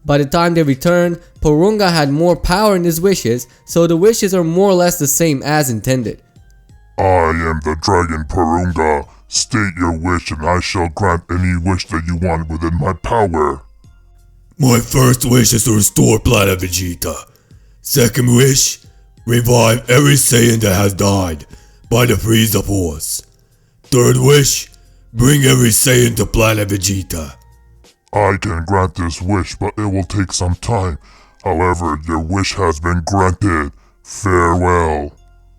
By the time they returned, Porunga had more power in his wishes, so the wishes are more or less the same as intended. I am the Dragon Purunga. State your wish and I shall grant any wish that you want within my power. My first wish is to restore Planet Vegeta. Second wish, revive every Saiyan that has died by the Frieza Force. Third wish, bring every Saiyan to Planet Vegeta. I can grant this wish, but it will take some time. However, your wish has been granted. Farewell.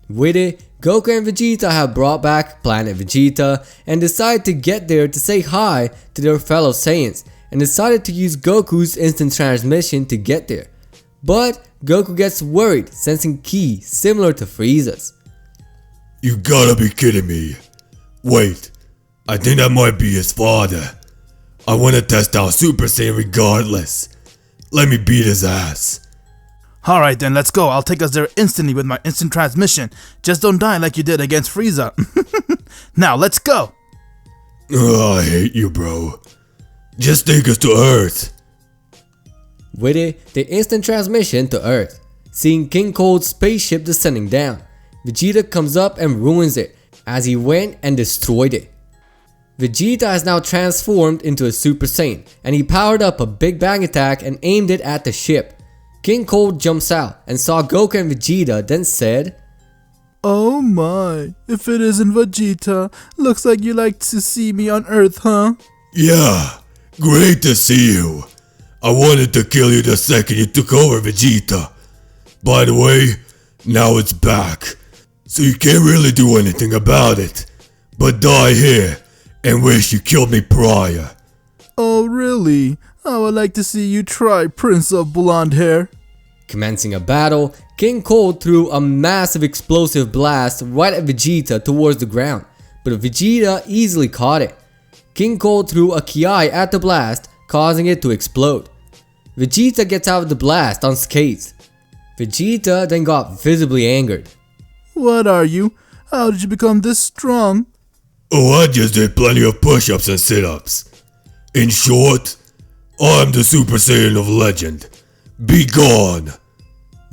With it, Goku and Vegeta have brought back Planet Vegeta and decided to get there to say hi to their fellow Saiyans, and decided to use Goku's instant transmission to get there. But Goku gets worried, sensing ki similar to Frieza's. You gotta be kidding me. Wait, I think that might be his father. I wanna test out Super Saiyan regardless. Let me beat his ass. Alright then, let's go. I'll take us there instantly with my instant transmission. Just don't die like you did against Frieza. Now, let's go. I hate you, bro. Just take us to Earth. With it, the instant transmission to Earth. Seeing King Cold's spaceship descending down, Vegeta comes up and ruins it as he went and destroyed it. Vegeta has now transformed into a Super Saiyan, and he powered up a Big Bang attack and aimed it at the ship. King Cold jumps out and saw Goku and Vegeta, then said, Oh my, if it isn't Vegeta, looks like you like to see me on Earth, huh? Yeah, great to see you. I wanted to kill you the second you took over, Vegeta. By the way, now it's back, so you can't really do anything about it, but die here and wish you killed me prior. Oh really? I would like to see you try, Prince of Blonde Hair. Commencing a battle, King Cold threw a massive explosive blast right at Vegeta towards the ground, but Vegeta easily caught it. King Cold threw a Ki at the blast, causing it to explode. Vegeta gets out of the blast unscathed. Vegeta then got visibly angered. What are you? How did you become this strong? Oh, I just did plenty of push-ups and sit-ups. In short, I'm the Super Saiyan of legend. Be gone!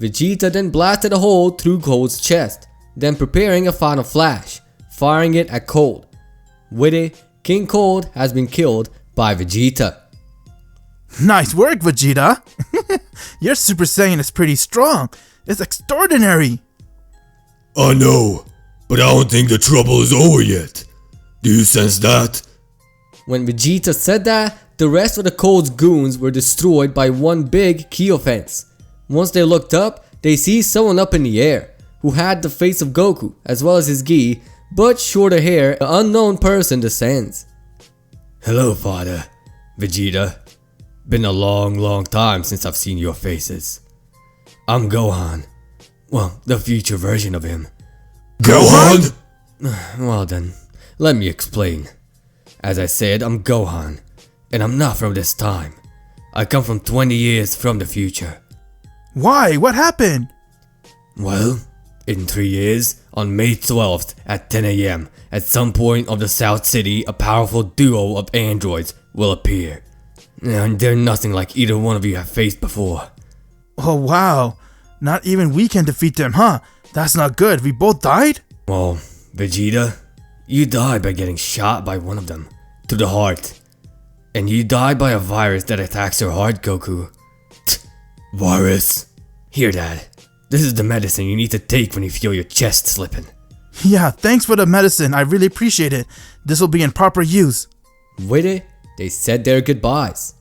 Vegeta then blasted a hole through Cold's chest, then preparing a final flash, firing it at Cold. With it, King Cold has been killed by Vegeta. Nice work, Vegeta! Your Super Saiyan is pretty strong. It's extraordinary. I know, but I don't think the trouble is over yet. Do you sense that? When Vegeta said that, the rest of the Cold's goons were destroyed by one big key offense. Once they looked up, they see someone up in the air, who had the face of Goku, as well as his gi, but shorter hair. An unknown person descends. Hello, Father. Vegeta. Been a long time since I've seen your faces. I'm Gohan. Well, the future version of him. Gohan? Well then, let me explain. As I said, I'm Gohan, and I'm not from this time. I come from 20 years from the future. Why? What happened? Well, in 3 years, on May 12th at 10 AM, at some point of the South City, a powerful duo of androids will appear. And they're nothing like either one of you have faced before. Oh wow, not even we can defeat them, huh? That's not good, we both died? Well, Vegeta, you died by getting shot by one of them, to the heart. And you died by a virus that attacks your heart, Goku. Virus? Here, Dad. This is the medicine you need to take when you feel your chest slipping. Yeah, thanks for the medicine, I really appreciate it. This will be in proper use. With it, they said their goodbyes.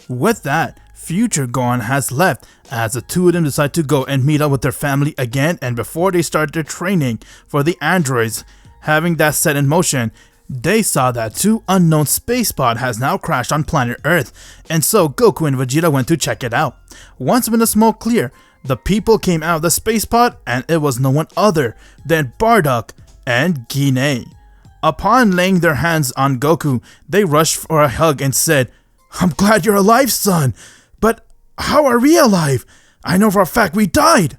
With that, future Gohan has left as the two of them decide to go and meet up with their family again, and before they start their training for the androids, having that set in motion, they saw that two unknown space pod has now crashed on planet Earth, and so Goku and Vegeta went to check it out. Once when the smoke cleared, the people came out of the space pod and it was no one other than Bardock and Guinea. Upon laying their hands on Goku, they rushed for a hug and said, "I'm glad you're alive, son, but how are we alive? I know for a fact we died."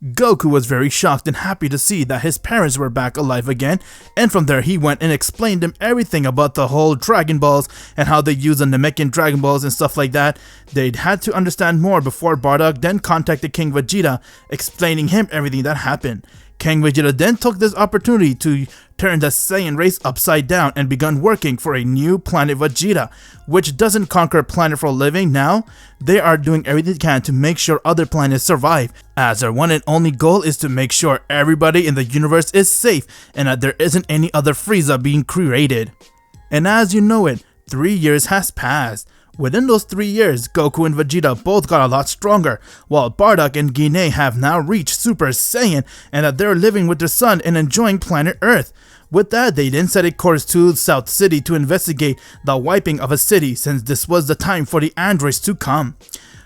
Goku was very shocked and happy to see that his parents were back alive again, and from there he went and explained them everything about the whole Dragon Balls and how they use the Namekian Dragon Balls and stuff like that. They'd had to understand more before Bardock then contacted King Vegeta, explaining him everything that happened. King Vegeta then took this opportunity to turn the Saiyan race upside down and begun working for a new planet Vegeta, which doesn't conquer a planet for a living now. They are doing everything they can to make sure other planets survive, as their one and only goal is to make sure everybody in the universe is safe and that there isn't any other Frieza being created. And as you know it, 3 years has passed. Within those 3 years, Goku and Vegeta both got a lot stronger, while Bardock and Guinea have now reached Super Saiyan and that they're living with their son and enjoying planet Earth. With that, they then set a course to South City to investigate the wiping of a city, since this was the time for the androids to come.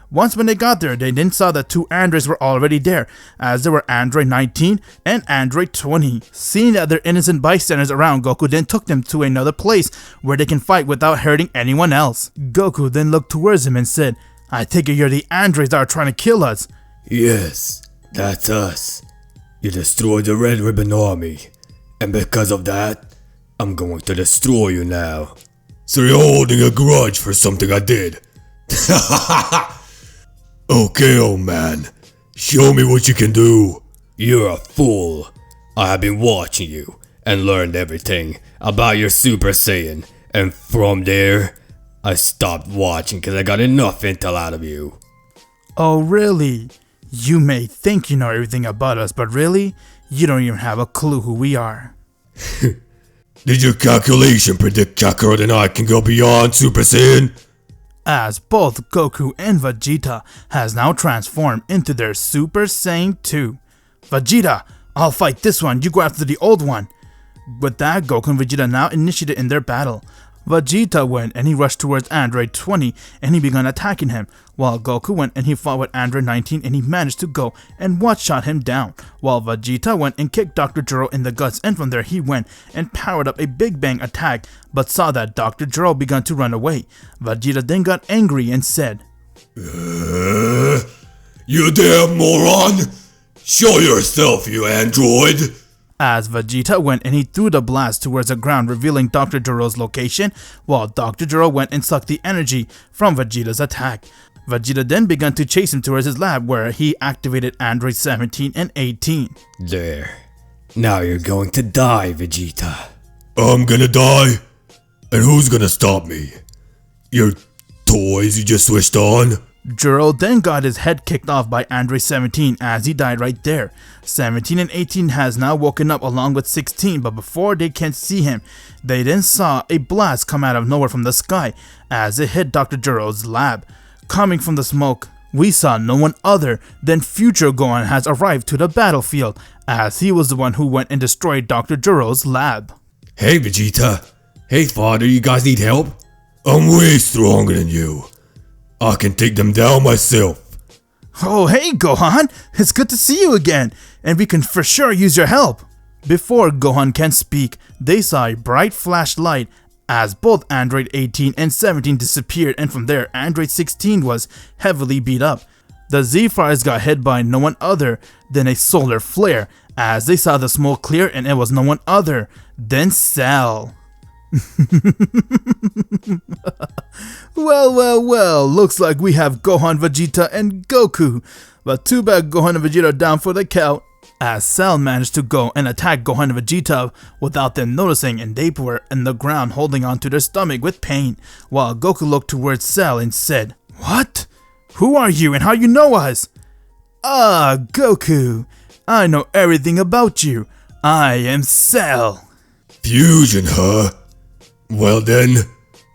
Once when they got there, they then saw that two androids were already there, as there were Android 19 and Android 20. Seeing that they're innocent bystanders around, Goku then took them to another place where they can fight without hurting anyone else. Goku then looked towards him and said, "I take it you're the androids that are trying to kill us." Yes, that's us. You destroyed the Red Ribbon Army, and because of that, I'm going to destroy you now. So you're holding a grudge for something I did? Okay, old man. Show me what you can do. You're a fool. I have been watching you and learned everything about your Super Saiyan, and from there, I stopped watching because I got enough intel out of you. Oh really? You may think you know everything about us, but really, you don't even have a clue who we are. Did your calculation predict Kakarot and I can go beyond Super Saiyan? As both Goku and Vegeta has now transformed into their Super Saiyan 2. Vegeta, I'll fight this one, you go after the old one. With that, Goku and Vegeta now initiated in their battle. Vegeta went and he rushed towards Android 20 and he began attacking him, while Goku went and he fought with Android 19 and he managed to go and one-shot him down, while Vegeta went and kicked Dr. Gero in the guts, and from there he went and powered up a Big Bang attack, but saw that Dr. Gero began to run away. Vegeta then got angry and said, You damn moron! Show yourself, you android! As Vegeta went and he threw the blast towards the ground, revealing Dr. Gero's location, while Dr. Gero went and sucked the energy from Vegeta's attack. Vegeta then began to chase him towards his lab, where he activated Android 17 and 18. There. Now you're going to die, Vegeta. I'm gonna die? And who's gonna stop me? Your toys you just switched on? Juro then got his head kicked off by Android 17 as he died right there. 17 and 18 has now woken up along with 16, but before they can see him, they then saw a blast come out of nowhere from the sky as it hit Dr. Juro's lab. Coming from the smoke, we saw no one other than future Gohan has arrived to the battlefield, as he was the one who went and destroyed Dr. Juro's lab. Hey Vegeta. Hey father, you guys need help? I'm way stronger than you. I can take them down myself. Oh hey Gohan, it's good to see you again, and we can for sure use your help. Before Gohan can speak, they saw a bright flashlight as both Android 18 and 17 disappeared, and from there Android 16 was heavily beat up. The Z-Fighters got hit by no one other than a solar flare as they saw the smoke clear, and it was no one other than Cell. Well, looks like we have Gohan, Vegeta, and Goku, but too bad Gohan and Vegeta are down for the count, as Cell managed to go and attack Gohan and Vegeta without them noticing, and they were in the ground holding on to their stomach with pain, while Goku looked towards Cell and said, "What? Who are you and how you know us?" "Ah, Goku, I know everything about you. I am Cell." Fusion, huh? Well then,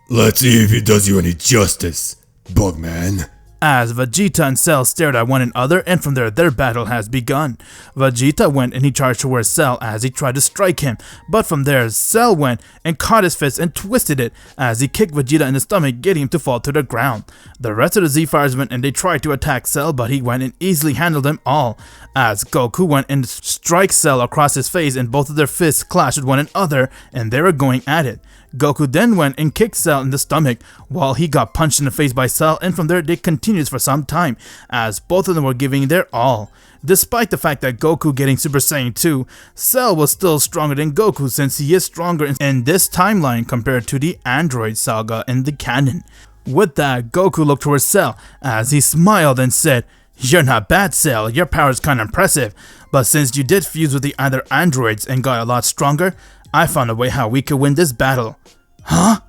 let's see if it does you any justice, Bugman. As Vegeta and Cell stared at one another, and from there their battle has begun. Vegeta went and he charged towards Cell as he tried to strike him, but from there Cell went and caught his fist and twisted it as he kicked Vegeta in the stomach, getting him to fall to the ground. The rest of the Z-Fighters went and they tried to attack Cell, but he went and easily handled them all, as Goku went and strike Cell across his face, and both of their fists clashed with one another and they were going at it. Goku then went and kicked Cell in the stomach while he got punched in the face by Cell, and from there they continued for some time as both of them were giving their all. Despite the fact that Goku getting Super Saiyan 2, Cell was still stronger than Goku since he is stronger in this timeline compared to the Android saga in the canon. With that, Goku looked towards Cell as he smiled and said, "You're not bad, Cell, your power is kinda impressive, but since you did fuse with the other androids and got a lot stronger, I found a way how we could win this battle." "Huh?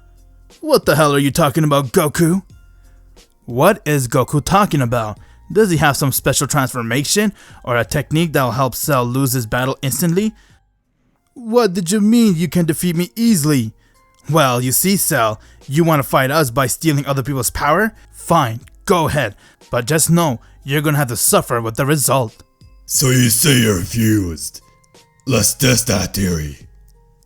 What the hell are you talking about, Goku?" What is Goku talking about? Does he have some special transformation or a technique that will help Cell lose his battle instantly? What did you mean you can defeat me easily? Well, you see, Cell, you want to fight us by stealing other people's power? Fine, go ahead, but just know you're gonna have to suffer with the result. So you say you're fused. Let's test that theory.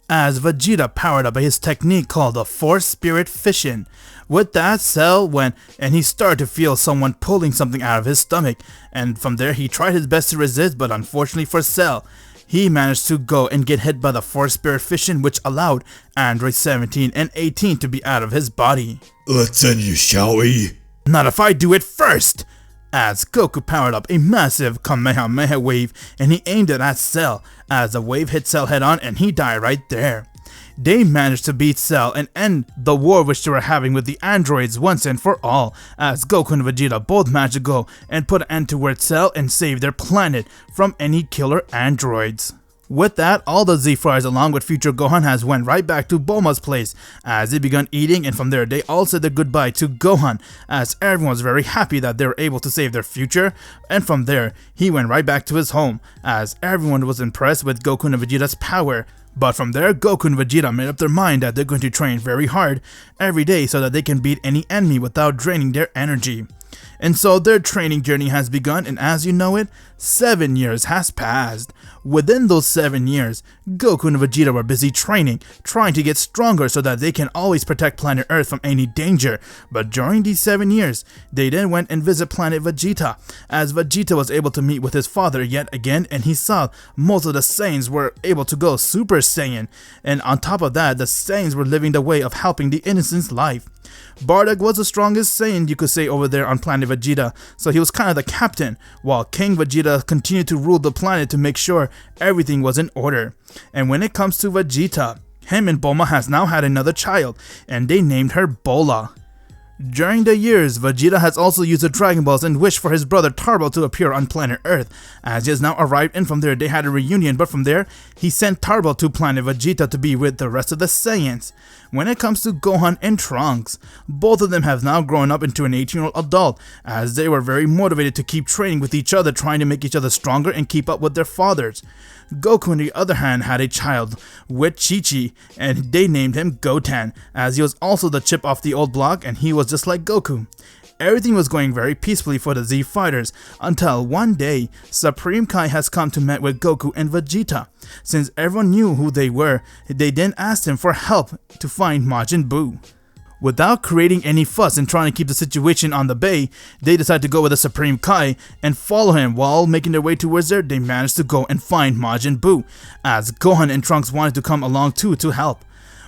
As Vegeta powered up by his technique called the Force Spirit Fission. With that, Cell went and he started to feel someone pulling something out of his stomach, and from there he tried his best to resist, but unfortunately for Cell, he managed to go and get hit by the Force Spirit Fission, which allowed Android 17 and 18 to be out of his body. Let's end you, shall we? Not if I do it first! As Goku powered up a massive Kamehameha wave and he aimed it at Cell, as the wave hit Cell head on and he died right there. They managed to beat Cell and end the war which they were having with the androids once and for all, as Goku and Vegeta both managed to go and put an end to where Cell and save their planet from any killer androids. With that, all the Z-Fighters along with future Gohan has went right back to Bulma's place as they begun eating, and from there they all said their goodbye to Gohan as everyone was very happy that they were able to save their future, and from there he went right back to his home as everyone was impressed with Goku and Vegeta's power. But from there, Goku and Vegeta made up their mind that they're going to train very hard every day so that they can beat any enemy without draining their energy. And so their training journey has begun, and as you know it, 7 years has passed. Within those 7 years, Goku and Vegeta were busy training, trying to get stronger so that they can always protect planet Earth from any danger. But during these 7 years, they then went and visit planet Vegeta, as Vegeta was able to meet with his father yet again, and he saw most of the Saiyans were able to go Super Saiyan. And on top of that, the Saiyans were living the way of helping the innocent's life. Bardock was the strongest Saiyan you could say over there on planet Vegeta, so he was kind of the captain, while King Vegeta continued to rule the planet to make sure everything was in order. And when it comes to Vegeta, him and Bulma has now had another child, and they named her Bola. During the years, Vegeta has also used the Dragon Balls and wished for his brother Turbo to appear on planet Earth. As he has now arrived, and from there they had a reunion, but from there, he sent Turbo to planet Vegeta to be with the rest of the Saiyans. When it comes to Gohan and Trunks, both of them have now grown up into an 18-year-old adult, as they were very motivated to keep training with each other, trying to make each other stronger and keep up with their fathers. Goku, on the other hand, had a child with Chi-Chi, and they named him Goten, as he was also the chip off the old block, and he was just like Goku. Everything was going very peacefully for the Z fighters, until one day, Supreme Kai has come to meet with Goku and Vegeta. Since everyone knew who they were, they then asked him for help to find Majin Buu. Without creating any fuss and trying to keep the situation on the bay, they decided to go with the Supreme Kai and follow him. While making their way towards there, they managed to go and find Majin Buu, as Gohan and Trunks wanted to come along too to help.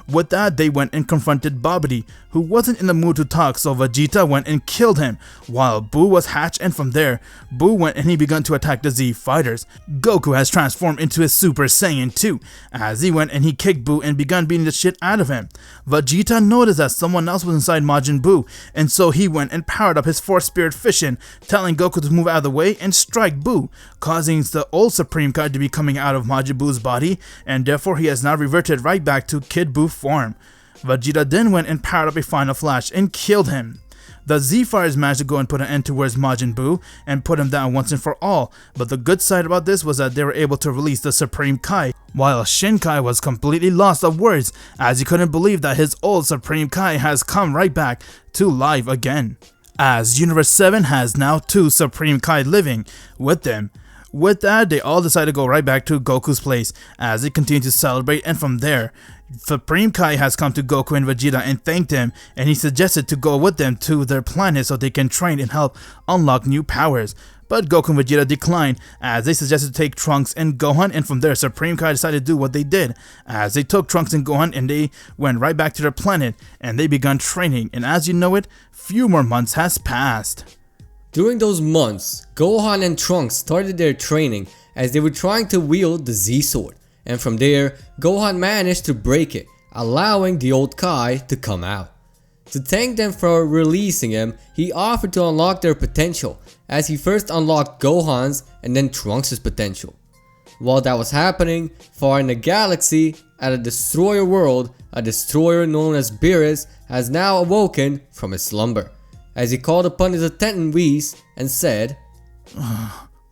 With that, they went and confronted Babidi, who wasn't in the mood to talk, so Vegeta went and killed him, while Buu was hatched, and from there, Buu went and he began to attack the Z fighters. Goku has transformed into his Super Saiyan 2, as he went and he kicked Buu and began beating the shit out of him. Vegeta noticed that someone else was inside Majin Buu, and so he went and powered up his Force Spirit Fission, telling Goku to move out of the way and strike Buu, causing the old Supreme Kai to be coming out of Majin Buu's body, and therefore he has now reverted right back to Kid Buu form. Vegeta then went and powered up a Final Flash and killed him. The Z fighters managed to go and put an end towards Majin Buu and put him down once and for all, but the good side about this was that they were able to release the Supreme Kai, while Shin Kai was completely lost of words, as he couldn't believe that his old Supreme Kai has come right back to life again. As Universe 7 has now 2 Supreme Kai living with them. With that, they all decided to go right back to Goku's place as they continue to celebrate, and from there, Supreme Kai has come to Goku and Vegeta and thanked him, and he suggested to go with them to their planet so they can train and help unlock new powers. But Goku and Vegeta declined, as they suggested to take Trunks and Gohan, and from there Supreme Kai decided to do what they did, as they took Trunks and Gohan and they went right back to their planet and they began training, and as you know it, few more months has passed. During those months, Gohan and Trunks started their training as they were trying to wield the Z-Sword, and from there, Gohan managed to break it, allowing the old Kai to come out. To thank them for releasing him, he offered to unlock their potential, as he first unlocked Gohan's and then Trunks' potential. While that was happening, far in the galaxy, at a destroyer world, a destroyer known as Beerus has now awoken from his slumber, as he called upon his attendant Whis and said,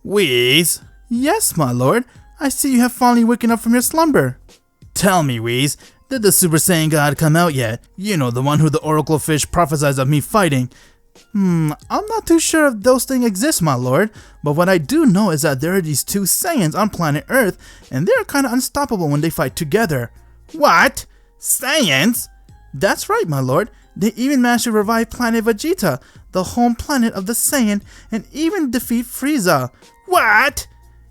Whis? Yes, my lord. I see you have finally waken up from your slumber. Tell me, Whis, did the Super Saiyan God come out yet? You know, the one who the Oracle Fish prophesied of me fighting. I'm not too sure if those things exist, my lord, but what I do know is that there are these 2 Saiyans on planet Earth, and they're kinda unstoppable when they fight together. What? Saiyans? That's right, my lord. They even managed to revive planet Vegeta, the home planet of the Saiyan, and even defeat Frieza. What?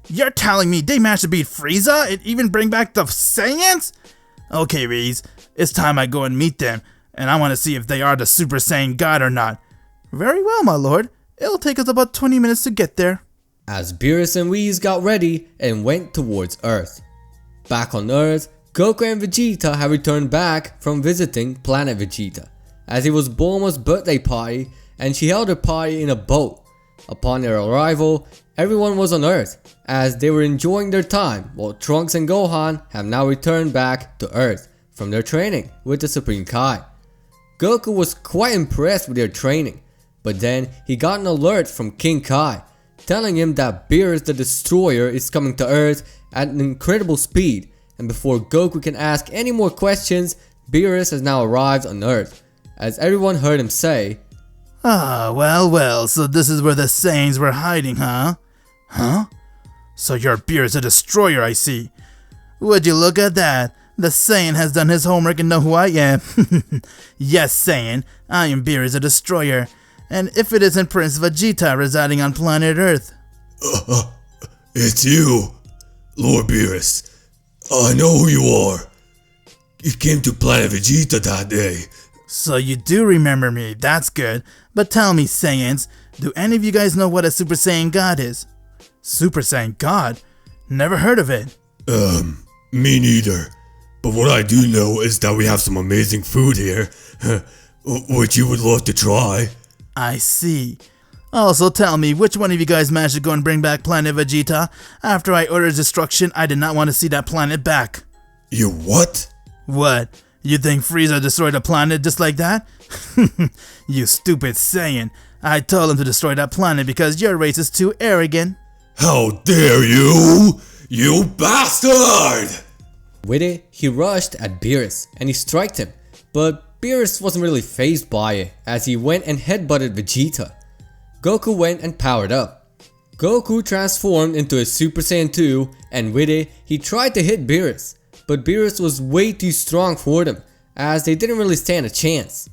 You're telling me they managed to beat Frieza and even bring back the Saiyans? Okay, Reese, it's time I go and meet them, and I want to see if they are the Super Saiyan God or not. Very well, my lord. It'll take us about 20 minutes to get there. As Beerus and Whis got ready and went towards Earth. Back on Earth, Goku and Vegeta have returned back from visiting planet Vegeta, as it was Bulma's birthday party and she held her party in a boat. Upon their arrival, everyone was on Earth, as they were enjoying their time, while Trunks and Gohan have now returned back to Earth from their training with the Supreme Kai. Goku was quite impressed with their training, but then he got an alert from King Kai, telling him that Beerus the Destroyer is coming to Earth at an incredible speed, and before Goku can ask any more questions, Beerus has now arrived on Earth, as everyone heard him say, well, so this is where the Saiyans were hiding, huh? Huh? So you're Beerus the Destroyer, I see. Would you look at that? The Saiyan has done his homework and know who I am. Yes, Saiyan, I am Beerus the Destroyer. And if it isn't Prince Vegeta residing on planet Earth. It's you, Lord Beerus. I know who you are. You came to planet Vegeta that day. So you do remember me, that's good. But tell me, Saiyans, do any of you guys know what a Super Saiyan God is? Super Saiyan God? Never heard of it. Me neither. But what I do know is that we have some amazing food here. Which you would love to try. I see. Also tell me, which one of you guys managed to go and bring back Planet Vegeta? After I ordered destruction, I did not want to see that planet back. You what? What? You think Frieza destroyed a planet just like that? You stupid Saiyan. I told him to destroy that planet because your race is too arrogant. How dare you! You bastard! With it, he rushed at Beerus and he striked him, but Beerus wasn't really fazed by it as he went and headbutted Vegeta. Goku went and powered up. Goku transformed into a Super Saiyan 2 and with it, he tried to hit Beerus, but Beerus was way too strong for them as they didn't really stand a chance.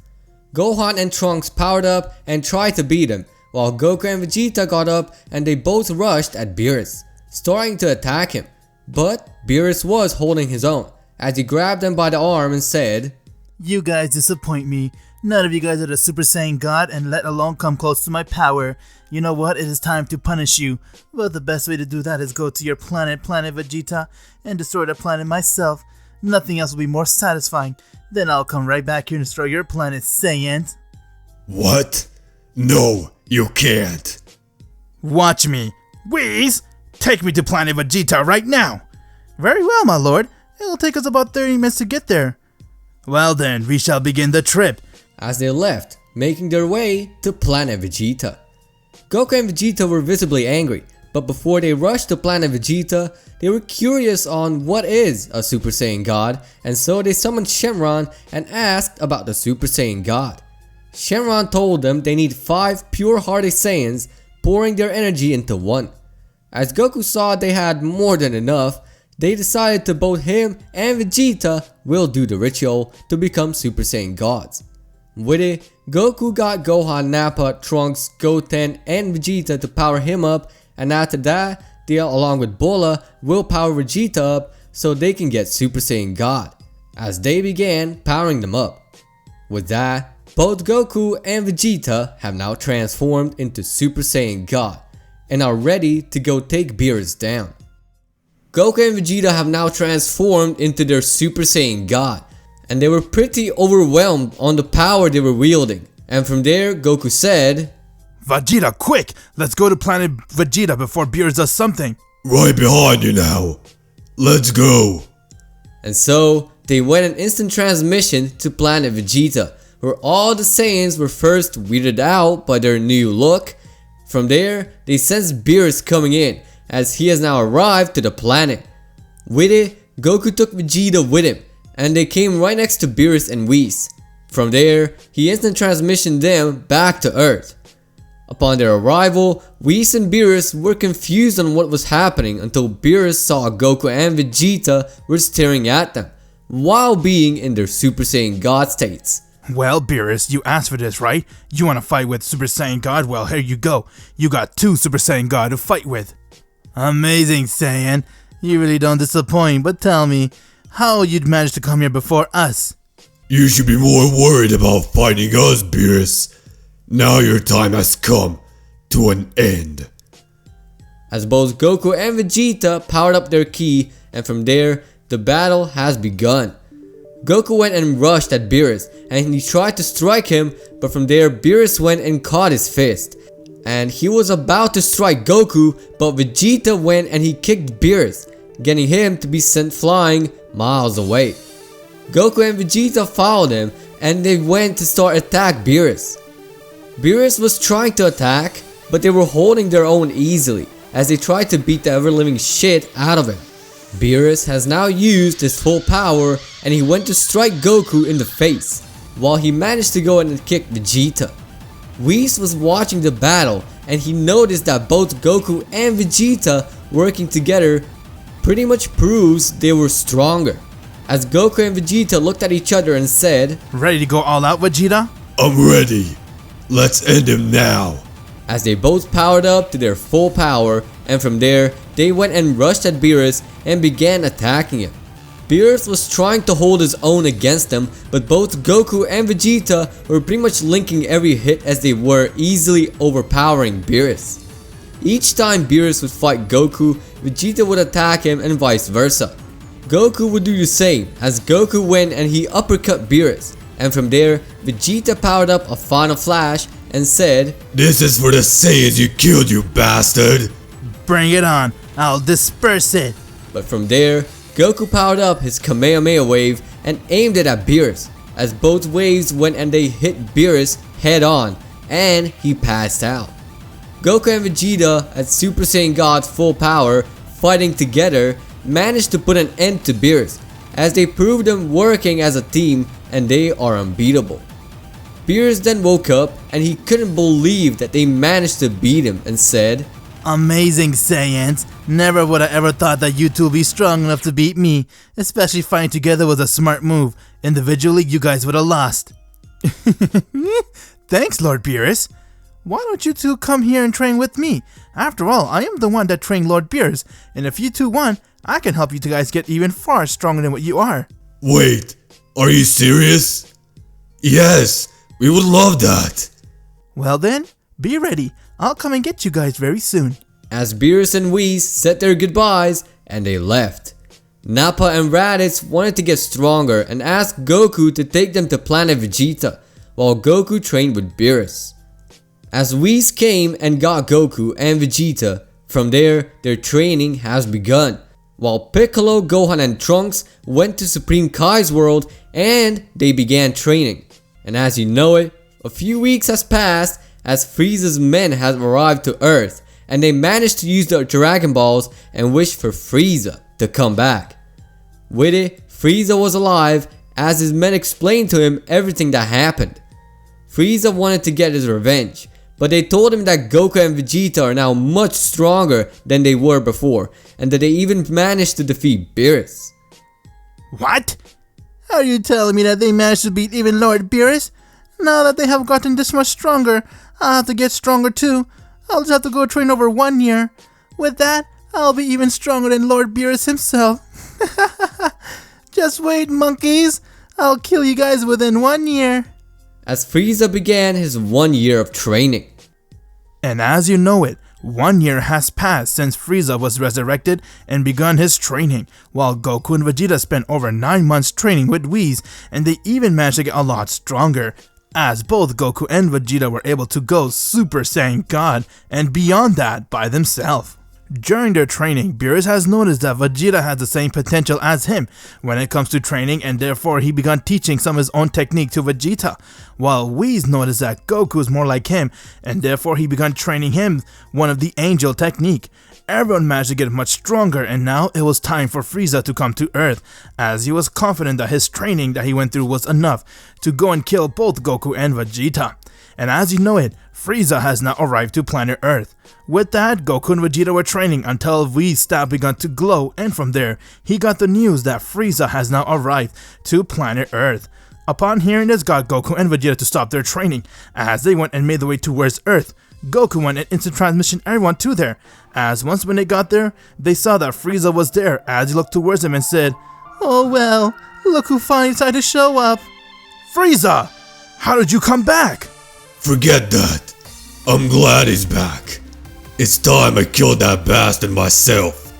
Gohan and Trunks powered up and tried to beat him, while Goku and Vegeta got up and they both rushed at Beerus, starting to attack him. But Beerus was holding his own as he grabbed him by the arm and said, You guys disappoint me. None of you guys are the Super Saiyan God and let alone come close to my power. You know what? It is time to punish you. But the best way to do that is go to your planet, Planet Vegeta, and destroy the planet myself. Nothing else will be more satisfying. Then I'll come right back here and destroy your planet, Saiyans. What? No, you can't. Watch me. Whis! Take me to Planet Vegeta right now. Very well, my lord. It'll take us about 30 minutes to get there. Well then, we shall begin the trip. as they left, making their way to Planet Vegeta. Goku and Vegeta were visibly angry, but before they rushed to Planet Vegeta, they were curious on what is a Super Saiyan God, and so they summoned Shenron and asked about the Super Saiyan God. Shenron told them they need 5 pure-hearted Saiyans, pouring their energy into one. As Goku saw they had more than enough, they decided to both him and Vegeta will do the ritual to become Super Saiyan Gods. With it, Goku got Gohan, Nappa, Trunks, Goten, and Vegeta to power him up, and after that, they along with Bola will power Vegeta up so they can get Super Saiyan God, as they began powering them up. With that, both Goku and Vegeta have now transformed into Super Saiyan God and are ready to go take Beerus down. Goku and Vegeta have now transformed into their Super Saiyan God, and they were pretty overwhelmed on the power they were wielding. And from there, Goku said, Vegeta, quick! Let's go to Planet Vegeta before Beerus does something. Right behind you now. Let's go. And so, they went an instant transmission to Planet Vegeta, where all the Saiyans were first weirded out by their new look. From there, they sensed Beerus coming in, as he has now arrived to the planet. With it, Goku took Vegeta with him, and they came right next to Beerus and Whis. From there, he instant transmissioned them back to Earth. Upon their arrival, Whis and Beerus were confused on what was happening until Beerus saw Goku and Vegeta were staring at them, while being in their Super Saiyan God states. Well, Beerus, you asked for this, right? You want to fight with Super Saiyan God? Well, here you go. You got 2 Super Saiyan God to fight with. Amazing, Saiyan. You really don't disappoint, but tell me, how you'd manage to come here before us? You should be more worried about fighting us, Beerus. Now your time has come to an end. As both Goku and Vegeta powered up their ki, and from there, the battle has begun. Goku went and rushed at Beerus, and he tried to strike him, but from there Beerus went and caught his fist. And he was about to strike Goku, but Vegeta went and he kicked Beerus, getting him to be sent flying miles away. Goku and Vegeta followed him, and they went to start attack Beerus. Beerus was trying to attack, but they were holding their own easily, as they tried to beat the ever-living shit out of him. Beerus has now used his full power, and he went to strike Goku in the face, while he managed to go in and kick Vegeta. Whis was watching the battle, and he noticed that both Goku and Vegeta working together pretty much proves they were stronger. As Goku and Vegeta looked at each other and said, Ready to go all out, Vegeta? I'm ready. Let's end him now. As they both powered up to their full power, and from there, they went and rushed at Beerus and began attacking him. Beerus was trying to hold his own against them, but both Goku and Vegeta were pretty much linking every hit as they were easily overpowering Beerus. Each time Beerus would fight Goku, Vegeta would attack him and vice versa. Goku would do the same, as Goku went and he uppercut Beerus, And from there, Vegeta powered up a final flash and said, This is for the Saiyans you killed, you bastard! Bring it on, I'll disperse it. But from there, Goku powered up his Kamehameha wave and aimed it at Beerus, as both waves went and they hit Beerus head on, and he passed out. Goku and Vegeta at Super Saiyan God's full power, fighting together, managed to put an end to Beerus, as they proved them working as a team and they are unbeatable. Beerus then woke up and he couldn't believe that they managed to beat him and said, Amazing Saiyans. Never would I ever thought that you two would be strong enough to beat me. Especially fighting together was a smart move. Individually, you guys would have lost. Thanks, Lord Beerus. Why don't you two come here and train with me? After all, I am the one that trained Lord Beerus, and if you two won, I can help you two guys get even far stronger than what you are. Wait, are you serious? Yes, we would love that. Well then, be ready. I'll come and get you guys very soon. As Beerus and Whis said their goodbyes and they left. Nappa and Raditz wanted to get stronger and asked Goku to take them to planet Vegeta, while Goku trained with Beerus. As Whis came and got Goku and Vegeta, from there their training has begun, while Piccolo, Gohan and Trunks went to Supreme Kai's world and they began training. And as you know it, a few weeks has passed as Frieza's men have arrived to Earth, and they managed to use their Dragon Balls and wish for Frieza to come back. With it, Frieza was alive as his men explained to him everything that happened. Frieza wanted to get his revenge, but they told him that Goku and Vegeta are now much stronger than they were before, and that they even managed to defeat Beerus. What? Are you telling me that they managed to beat even Lord Beerus? Now that they have gotten this much stronger, I'll have to get stronger too. I'll just have to go train over 1 year. With that, I'll be even stronger than Lord Beerus himself. Just wait, monkeys. I'll kill you guys within 1 year. As Frieza began his 1 year of training. And as you know it, 1 year has passed since Frieza was resurrected and begun his training, while Goku and Vegeta spent over 9 months training with Whis, and they even managed to get a lot stronger, as both Goku and Vegeta were able to go Super Saiyan God and beyond that by themselves. During their training, Beerus has noticed that Vegeta has the same potential as him when it comes to training, and therefore he began teaching some of his own technique to Vegeta, while Whis noticed that Goku is more like him, and therefore he began training him one of the angel technique. Everyone managed to get much stronger, and now it was time for Frieza to come to Earth, as he was confident that his training that he went through was enough to go and kill both Goku and Vegeta. And as you know it, Frieza has now arrived to planet Earth. With that, Goku and Vegeta were training until Whis' staff began to glow, and from there, he got the news that Frieza has now arrived to planet Earth. Upon hearing this, got Goku and Vegeta to stop their training, as they went and made their way towards Earth. Goku went and instant transmission everyone to there, as once when they got there, they saw that Frieza was there, as he looked towards him and said, "Oh well, look who finally decided to show up." Frieza! How did you come back? Forget that. I'm glad he's back. It's time I killed that bastard myself.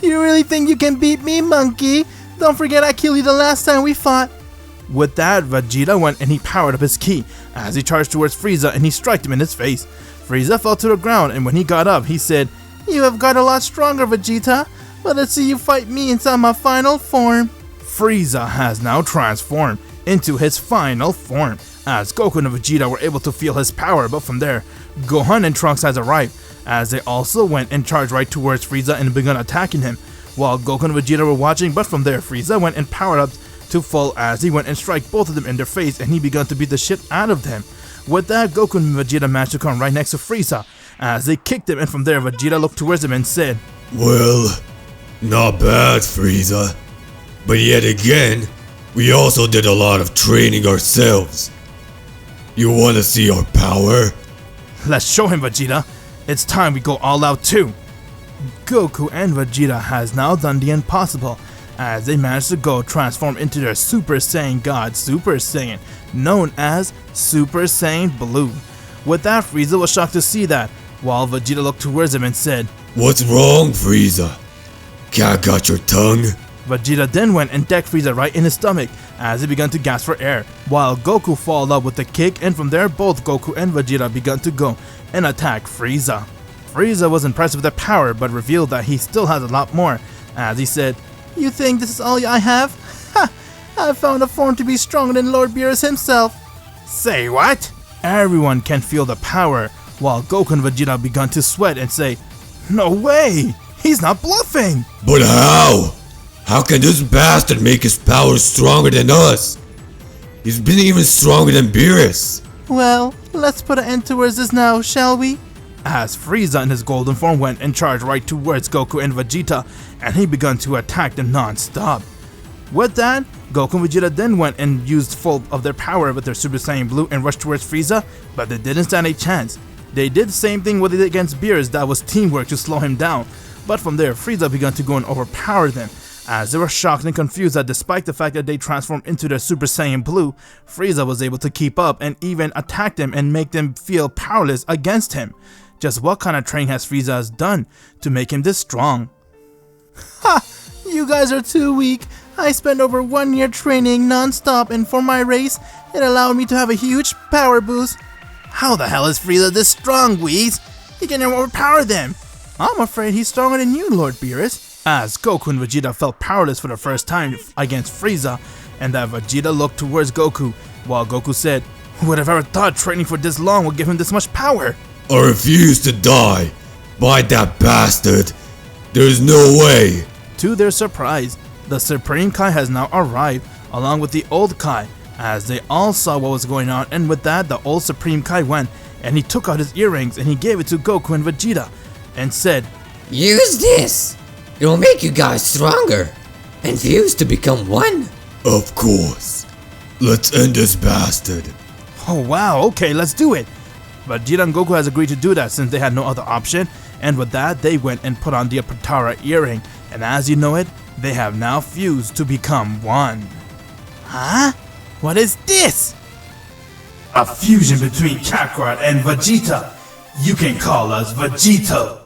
You really think you can beat me, monkey? Don't forget I killed you the last time we fought. With that, Vegeta went and he powered up his ki as he charged towards Frieza and he struck him in his face. Frieza fell to the ground, and when he got up, he said, "You have got a lot stronger, Vegeta, but let's see you fight me inside my final form." Frieza has now transformed into his final form, as Goku and Vegeta were able to feel his power, but from there, Gohan and Trunks has arrived, as they also went and charged right towards Frieza and began attacking him, while Goku and Vegeta were watching, but from there, Frieza went and powered up to full as he went and strike both of them in their face, and he began to beat the shit out of them. With that, Goku and Vegeta managed to come right next to Frieza, as they kicked him, and from there, Vegeta looked towards him and said, Well, not bad, Frieza. But yet again, we also did a lot of training ourselves. You wanna see our power? "Let's show him, Vegeta. It's time we go all out too." Goku and Vegeta has now done the impossible, as they managed to go transform into their Super Saiyan God Super Saiyan, known as Super Saiyan Blue. With that, Frieza was shocked to see that, while Vegeta looked towards him and said, What's wrong, Frieza? Cat got your tongue? Vegeta then went and decked Frieza right in his stomach as he began to gasp for air, while Goku followed up with a kick, and from there both Goku and Vegeta began to go and attack Frieza. Frieza was impressed with their power but revealed that he still has a lot more, as he said, "You think this is all I have? Ha! I found a form to be stronger than Lord Beerus himself." Say what? Everyone can feel the power, while Goku and Vegeta began to sweat and say, "No way! He's not bluffing!" But how? How can this bastard make his power stronger than us? He's been even stronger than Beerus. Well, let's put an end towards this now, shall we? As Frieza in his golden form went and charged right towards Goku and Vegeta, and he began to attack them non-stop. With that, Goku and Vegeta then went and used full of their power with their Super Saiyan Blue and rushed towards Frieza, but they didn't stand a chance. They did the same thing what they did against Beerus, that was teamwork to slow him down. But from there, Frieza began to go and overpower them, as they were shocked and confused that despite the fact that they transformed into their Super Saiyan Blue, Frieza was able to keep up and even attack them and make them feel powerless against him. Just what kind of training has Frieza done to make him this strong? Ha! You guys are too weak. I spent over 1 year training non-stop, and for my race, it allowed me to have a huge power boost. How the hell is Frieza this strong, Whis? He can overpower them. I'm afraid he's stronger than you, Lord Beerus. As Goku and Vegeta felt powerless for the first time against Frieza, and that Vegeta looked towards Goku, while Goku said, "Who would have ever thought training for this long would give him this much power?" I refuse to die. By that bastard. There's no way. To their surprise, the Supreme Kai has now arrived, along with the old Kai, as they all saw what was going on, and with that, the old Supreme Kai went, and he took out his earrings, and he gave it to Goku and Vegeta, and said, Use this. It will make you guys stronger and fuse to become one. Of course. Let's end this bastard. "Oh wow, okay, let's do it." Vegeta and Goku has agreed to do that since they had no other option, and with that, they went and put on the Apatara earring, and as you know it, they have now fused to become one. Huh? What is this? A fusion between Kakarot and Vegeta. You can call us Vegito.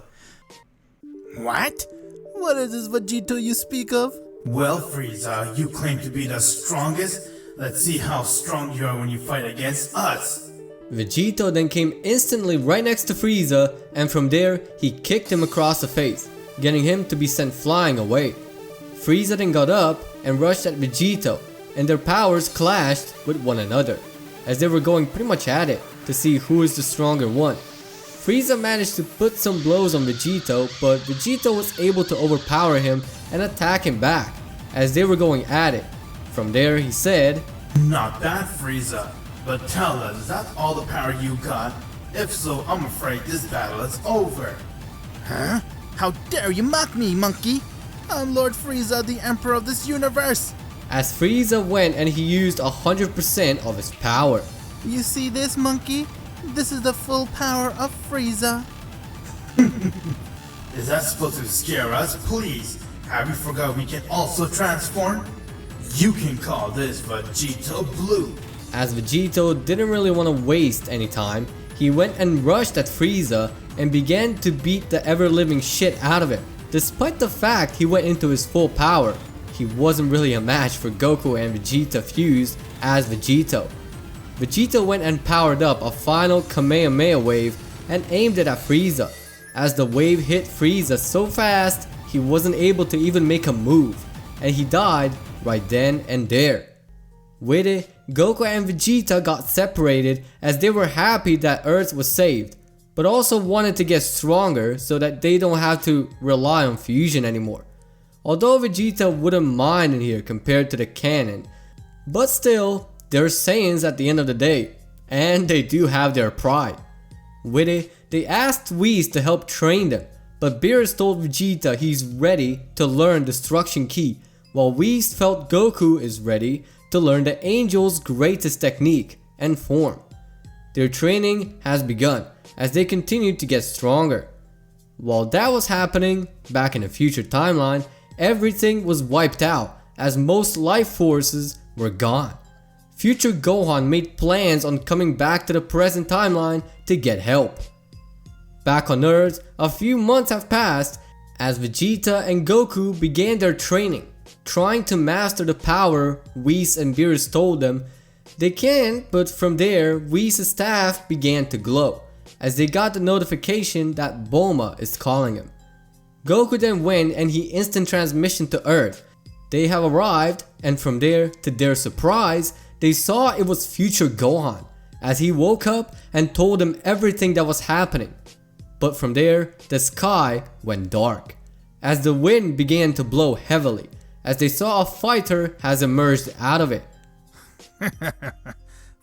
What? What is this Vegito you speak of? Well, Frieza, you claim to be the strongest. Let's see how strong you are when you fight against us. Vegito then came instantly right next to Frieza, and from there he kicked him across the face, getting him to be sent flying away. Frieza then got up and rushed at Vegito, and their powers clashed with one another, as they were going pretty much at it to see who is the stronger one. Frieza managed to put some blows on Vegito, but Vegito was able to overpower him and attack him back, as they were going at it. From there he said, "Not bad, Frieza. But tell us, is that all the power you got? If so, I'm afraid this battle is over." Huh? How dare you mock me, monkey? I'm Lord Frieza, the Emperor of this universe. as Frieza went and he used 100% of his power. You see this, monkey? This is the full power of Frieza. Is that supposed to scare us? Please, have you forgot we can also transform? You can call this Vegeta Blue. As Vegito didn't really want to waste any time, he went and rushed at Frieza and began to beat the ever-living shit out of him. Despite the fact he went into his full power, he wasn't really a match for Goku and Vegeta fused as Vegito. Vegeta went and powered up a final Kamehameha wave and aimed it at Frieza. As the wave hit Frieza so fast, he wasn't able to even make a move, and he died right then and there. With it, Goku and Vegeta got separated as they were happy that Earth was saved, but also wanted to get stronger so that they don't have to rely on fusion anymore. Although Vegeta wouldn't mind in here compared to the canon, but still, they're Saiyans at the end of the day, and they do have their pride. With it, they asked Whis to help train them, but Beerus told Vegeta he's ready to learn Destruction Ki, while Whis felt Goku is ready to learn the Angel's greatest technique and form. Their training has begun as they continue to get stronger. While that was happening, back in a future timeline, everything was wiped out as most life forces were gone. Future Gohan made plans on coming back to the present timeline to get help. Back on Earth, a few months have passed as Vegeta and Goku began their training. trying to master the power Whis and Beerus told them they can, but from there, Whis' staff began to glow as they got the notification that Bulma is calling him. Goku then went and he instant transmission to Earth. They have arrived, and from there, to their surprise, they saw it was future Gohan as he woke up and told them everything that was happening. But from there, the sky went dark as the wind began to blow heavily as they saw a fighter has emerged out of it.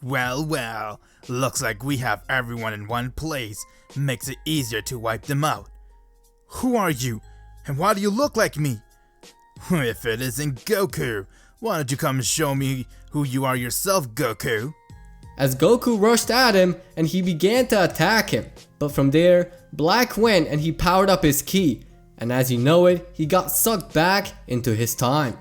Well, looks like we have everyone in one place. Makes it easier to wipe them out. Who are you? And why do you look like me? If it isn't Goku, why don't you come and show me who you are yourself, Goku? As Goku rushed at him and he began to attack him. But from there, Black went and he powered up his ki. And as you know it, he got sucked back into his time.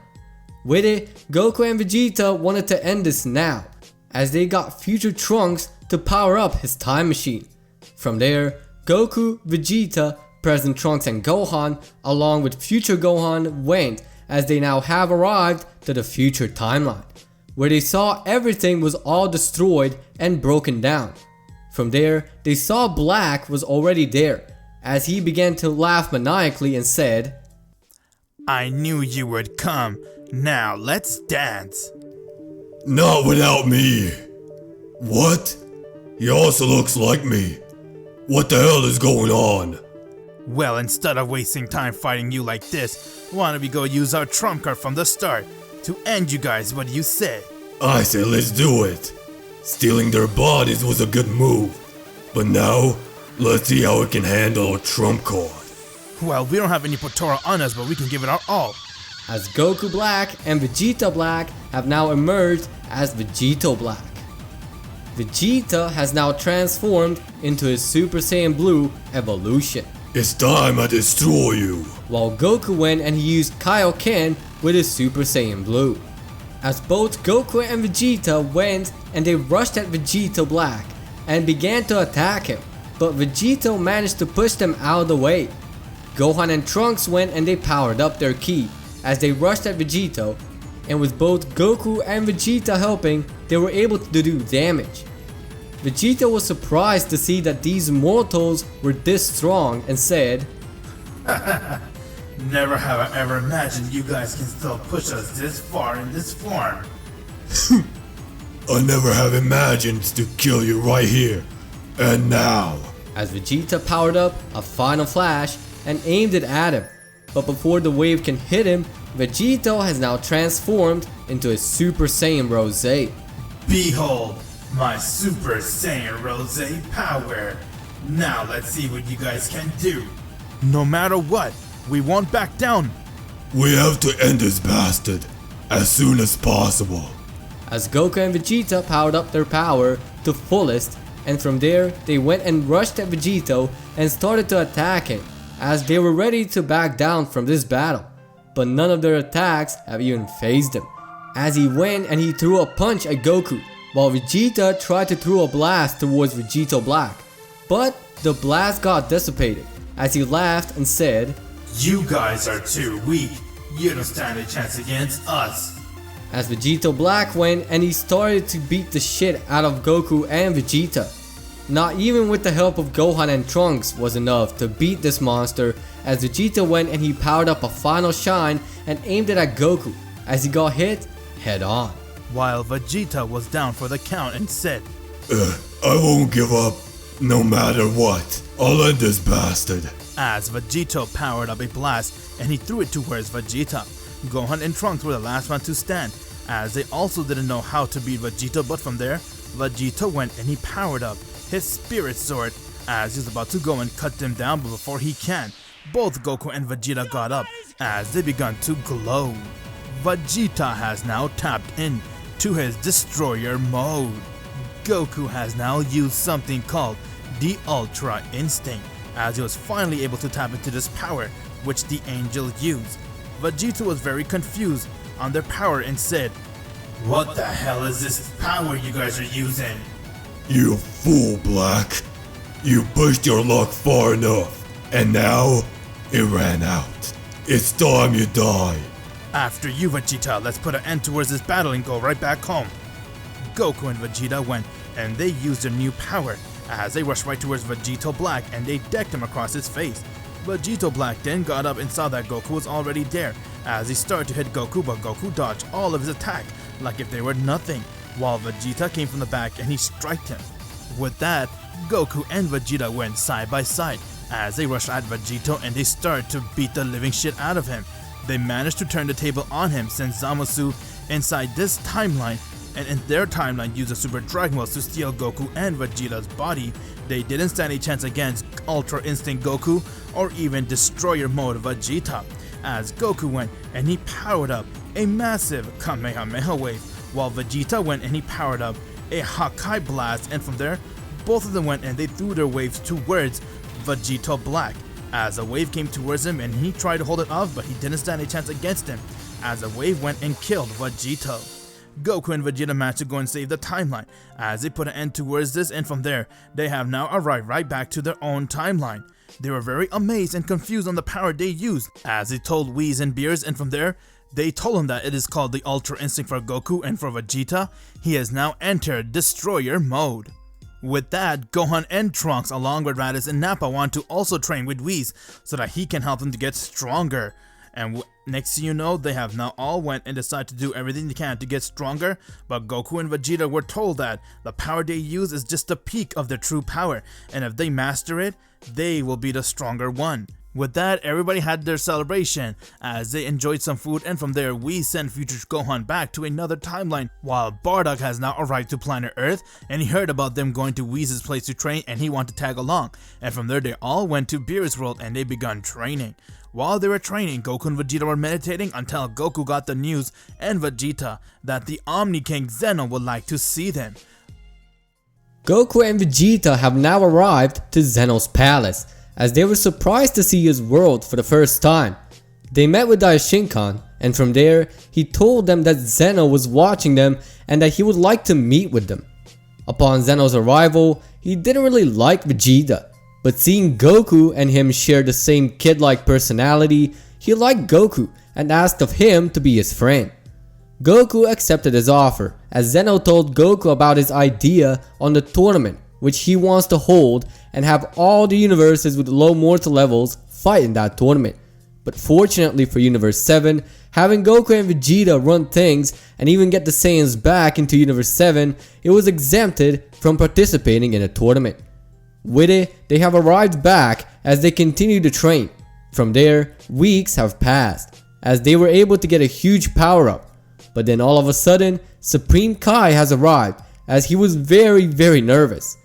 With it, Goku and Vegeta wanted to end this now, as they got future Trunks to power up his time machine. From there, Goku, Vegeta, present Trunks and Gohan, along with future Gohan, went as they now have arrived to the future timeline, where they saw everything was all destroyed and broken down. From there, they saw Black was already there, as he began to laugh maniacally and said, I knew you would come. Now let's dance. Not without me. What? He also looks like me. What the hell is going on? Well, instead of wasting time fighting you like this, why don't we go use our trump card from the start to end you guys? What do you say? I say let's do it. Stealing their bodies was a good move. But now, let's see how it can handle a trump card. Well, we don't have any Potora on us, but we can give it our all. as Goku Black and Vegeta Black have now emerged as Vegito Black. Vegeta has now transformed into his Super Saiyan Blue evolution, It's time I destroy you. while Goku went and he used Kaioken with his Super Saiyan Blue. As both Goku and Vegeta went and they rushed at Vegito Black and began to attack him, but Vegito managed to push them out of the way. Gohan and Trunks went and they powered up their ki as they rushed at Vegito, and with both Goku and Vegeta helping, they were able to do damage. Vegeta was surprised to see that these mortals were this strong and said, Never have I ever imagined you guys can still push us this far in this form. I never have imagined to kill you right here and now. as Vegeta powered up a final flash and aimed it at him. But before the wave can hit him, Vegito has now transformed into his Super Saiyan Rose. Behold, my Super Saiyan Rose power. Now let's see what you guys can do. No matter what, we won't back down. We have to end this bastard as soon as possible. As Goku and Vegeta powered up their power to fullest, and from there they went and rushed at Vegito and started to attack him as they were ready to back down from this battle. But none of their attacks have even phased him, as he went and he threw a punch at Goku, while Vegeta tried to throw a blast towards Vegito Black. But the blast got dissipated as he laughed and said, You guys are too weak. You don't stand a chance against us. as Vegito Black went and he started to beat the shit out of Goku and Vegeta. Not even with the help of Gohan and Trunks was enough to beat this monster, as Vegeta went and he powered up a final shine and aimed it at Goku as he got hit head on. While Vegeta was down for the count and said, I won't give up no matter what. I'll end this bastard. as Vegito powered up a blast and he threw it towards Vegeta. Gohan and Trunks were the last one to stand, as they also didn't know how to beat Vegeta, but from there, Vegeta went and he powered up his Spirit Sword as he's about to go and cut them down, but before he can, both Goku and Vegeta got up as they began to glow. Vegeta has now tapped in to his Destroyer mode. Goku has now used something called the Ultra Instinct, as he was finally able to tap into this power which the Angel used. Vegeta was very confused on their power and said, What the hell is this power you guys are using? You fool, Black. You pushed your luck far enough, and now it ran out. It's time you die. After you, Vegeta, let's put an end towards this battle and go right back home. Goku and Vegeta went, and they used their new power, as they rushed right towards Vegeta Black and they decked him across his face. Vegeta Black then got up and saw that Goku was already there, as he started to hit Goku, but Goku dodged all of his attack like if they were nothing, while Vegeta came from the back and he struck him. With that, Goku and Vegeta went side by side, as they rushed at Vegeta and they started to beat the living shit out of him. They managed to turn the table on him since Zamasu inside this timeline and in their timeline used the Super Dragon Balls to steal Goku and Vegeta's body. They didn't stand a chance against Ultra Instinct Goku or even Destroyer Mode Vegeta, as Goku went and he powered up a massive Kamehameha wave, while Vegeta went and he powered up a Hakai Blast, and from there, both of them went and they threw their waves towards Vegeta Black, as a wave came towards him and he tried to hold it off, but he didn't stand a chance against him, as a wave went and killed Vegeta. Goku and Vegeta managed to go and save the timeline, as they put an end towards this, and from there, they have now arrived right back to their own timeline. They were very amazed and confused on the power they used, as they told Whis and Beerus, and from there, they told him that it is called the Ultra Instinct for Goku, and for Vegeta, he has now entered Destroyer Mode. With that, Gohan and Trunks along with Raditz and Nappa want to also train with Whis so that he can help them to get stronger. And next thing you know, they have now all went and decided to do everything they can to get stronger, but Goku and Vegeta were told that the power they use is just the peak of their true power, and if they master it, they will be the stronger one. With that, everybody had their celebration as they enjoyed some food, and from there we sent future Gohan back to another timeline, while Bardock has now arrived to planet Earth and he heard about them going to Whis' place to train and he wanted to tag along, and from there they all went to Beerus' world and they begun training. While they were training, Goku and Vegeta were meditating until Goku got the news and Vegeta that the Omni King Zeno would like to see them. Goku and Vegeta have now arrived to Zeno's palace, as they were surprised to see his world for the first time. They met with Daishinkan, and from there, he told them that Zeno was watching them and that he would like to meet with them. Upon Zeno's arrival, he didn't really like Vegeta, but seeing Goku and him share the same kid-like personality, he liked Goku and asked of him to be his friend. Goku accepted his offer, as Zeno told Goku about his idea on the tournament which he wants to hold and have all the universes with low mortal levels fight in that tournament. But fortunately for Universe 7, having Goku and Vegeta run things and even get the Saiyans back into Universe 7, it was exempted from participating in a tournament. With it, they have arrived back as they continue to train. From there, weeks have passed, as they were able to get a huge power up. But then all of a sudden, Supreme Kai has arrived, as he was very nervous.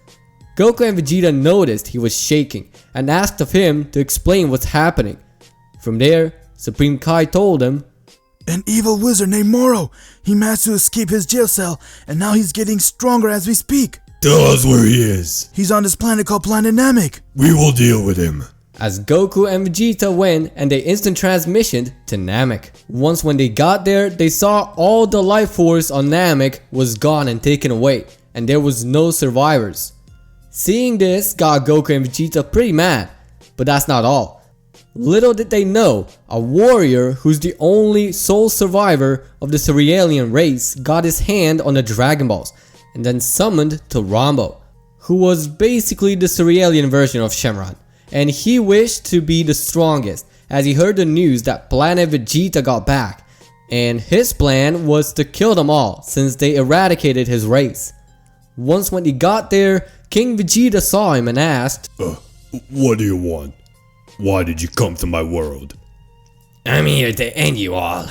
Goku and Vegeta noticed he was shaking and asked of him to explain what's happening. From there, Supreme Kai told him, "An evil wizard named Moro. He managed to escape his jail cell and now he's getting stronger as we speak. Tell us where he is. He's on this planet called Planet Namek. We will deal with him." As Goku and Vegeta went and they instant transmissioned to Namek. Once when they got there, they saw all the life force on Namek was gone and taken away, and there was no survivors. Seeing this got Goku and Vegeta pretty mad, but that's not all. Little did they know, a warrior who's the only sole survivor of the Cerealian race got his hand on the Dragon Balls and then summoned to Rambo, who was basically the Cerealian version of Shenron, and he wished to be the strongest as he heard the news that Planet Vegeta got back, and his plan was to kill them all since they eradicated his race. Once when he got there, King Vegeta saw him and asked, What do you want? Why did you come to my world? I'm here to end you all,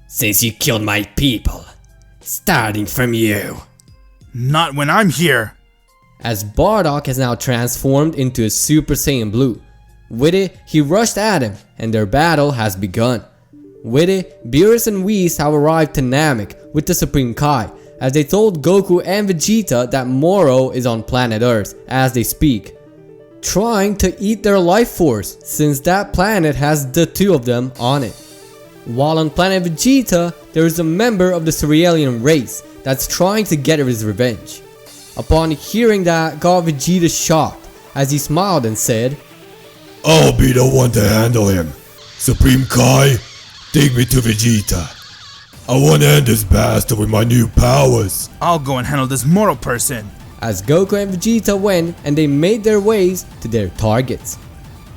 since you killed my people, starting from you. Not when I'm here. As Bardock has now transformed into a Super Saiyan Blue. With it, he rushed at him, and their battle has begun. With it, Beerus and Whis have arrived to Namek with the Supreme Kai, as they told Goku and Vegeta that Moro is on planet Earth as they speak, trying to eat their life force since that planet has the two of them on it. While on planet Vegeta, there is a member of the Cerealian race that's trying to get his revenge. Upon hearing that, got Vegeta shocked as he smiled and said, I'll be the one to handle him. Supreme Kai, Take me to Vegeta. I want to end this bastard with my new powers. I'll go and handle this Moro person. As Goku and Vegeta went and they made their ways to their targets.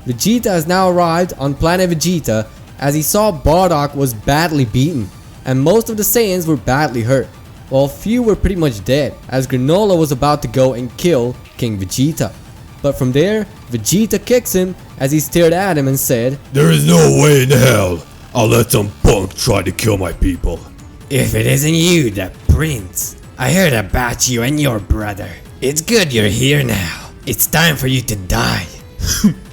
Vegeta has now arrived on planet Vegeta as he saw Bardock was badly beaten and most of the Saiyans were badly hurt, while few were pretty much dead as Granola was about to go and kill King Vegeta. But from there, Vegeta kicks him as he stared at him and said, There is no way in hell I'll let some punk try to kill my people. If it isn't you, the prince. I heard about you and your brother. It's good you're here now. It's time for you to die.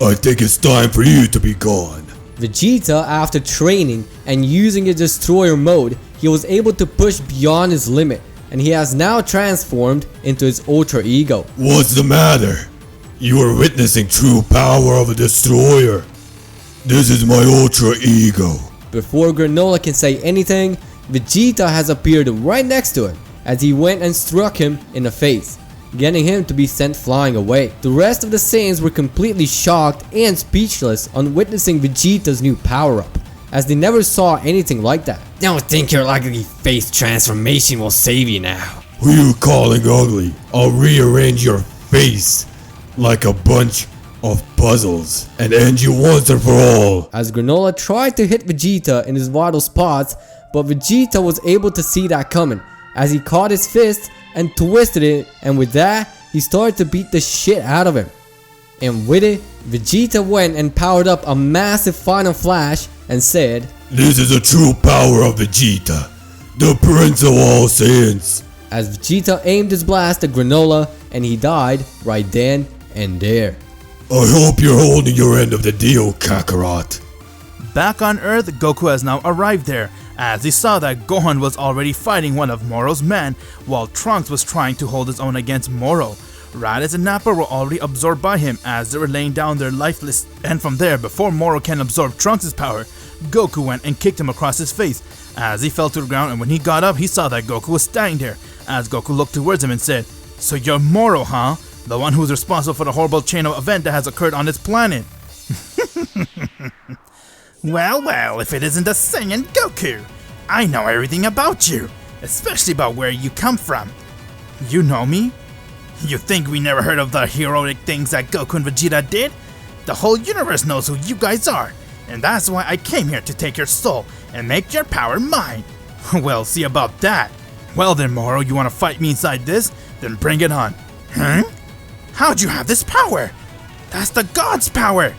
I think it's time for you to be gone. Vegeta, after training and using his destroyer mode, he was able to push beyond his limit and he has now transformed into his ultra ego. What's the matter? You are witnessing true power of a destroyer. This is my ultra ego. Before Granola can say anything, Vegeta has appeared right next to him as he went and struck him in the face, getting him to be sent flying away. The rest of the Saiyans were completely shocked and speechless on witnessing Vegeta's new power-up, as they never saw anything like that. Don't think your ugly face transformation will save you now. Who you calling ugly? I'll rearrange your face like a bunch of puzzles and end you once and for all. As Granola tried to hit Vegeta in his vital spots, but Vegeta was able to see that coming as he caught his fist and twisted it, and with that, he started to beat the shit out of him. And with it, Vegeta went and powered up a massive final flash and said, This is the true power of Vegeta, the Prince of all Saiyans. As Vegeta aimed his blast at Granola and he died right then and there. I hope you're holding your end of the deal, Kakarot. Back on Earth, Goku has now arrived there, as he saw that Gohan was already fighting one of Moro's men, while Trunks was trying to hold his own against Moro. Raditz and Nappa were already absorbed by him as they were laying down their lifeless, and from there, before Moro can absorb Trunks' power, Goku went and kicked him across his face as he fell to the ground, and when he got up, he saw that Goku was standing there, as Goku looked towards him and said, So you're Moro, huh? The one who's responsible for the horrible chain of events that has occurred on this planet. Well, if it isn't the Saiyan Goku, I know everything about you, especially about where you come from. You know me? You think we never heard of the heroic things that Goku and Vegeta did? The whole universe knows who you guys are, and that's why I came here to take your soul and make your power mine. Well, see about that. Well then, Moro, you want to fight me inside this? Then bring it on. Huh? How'd you have this power? That's the God's power!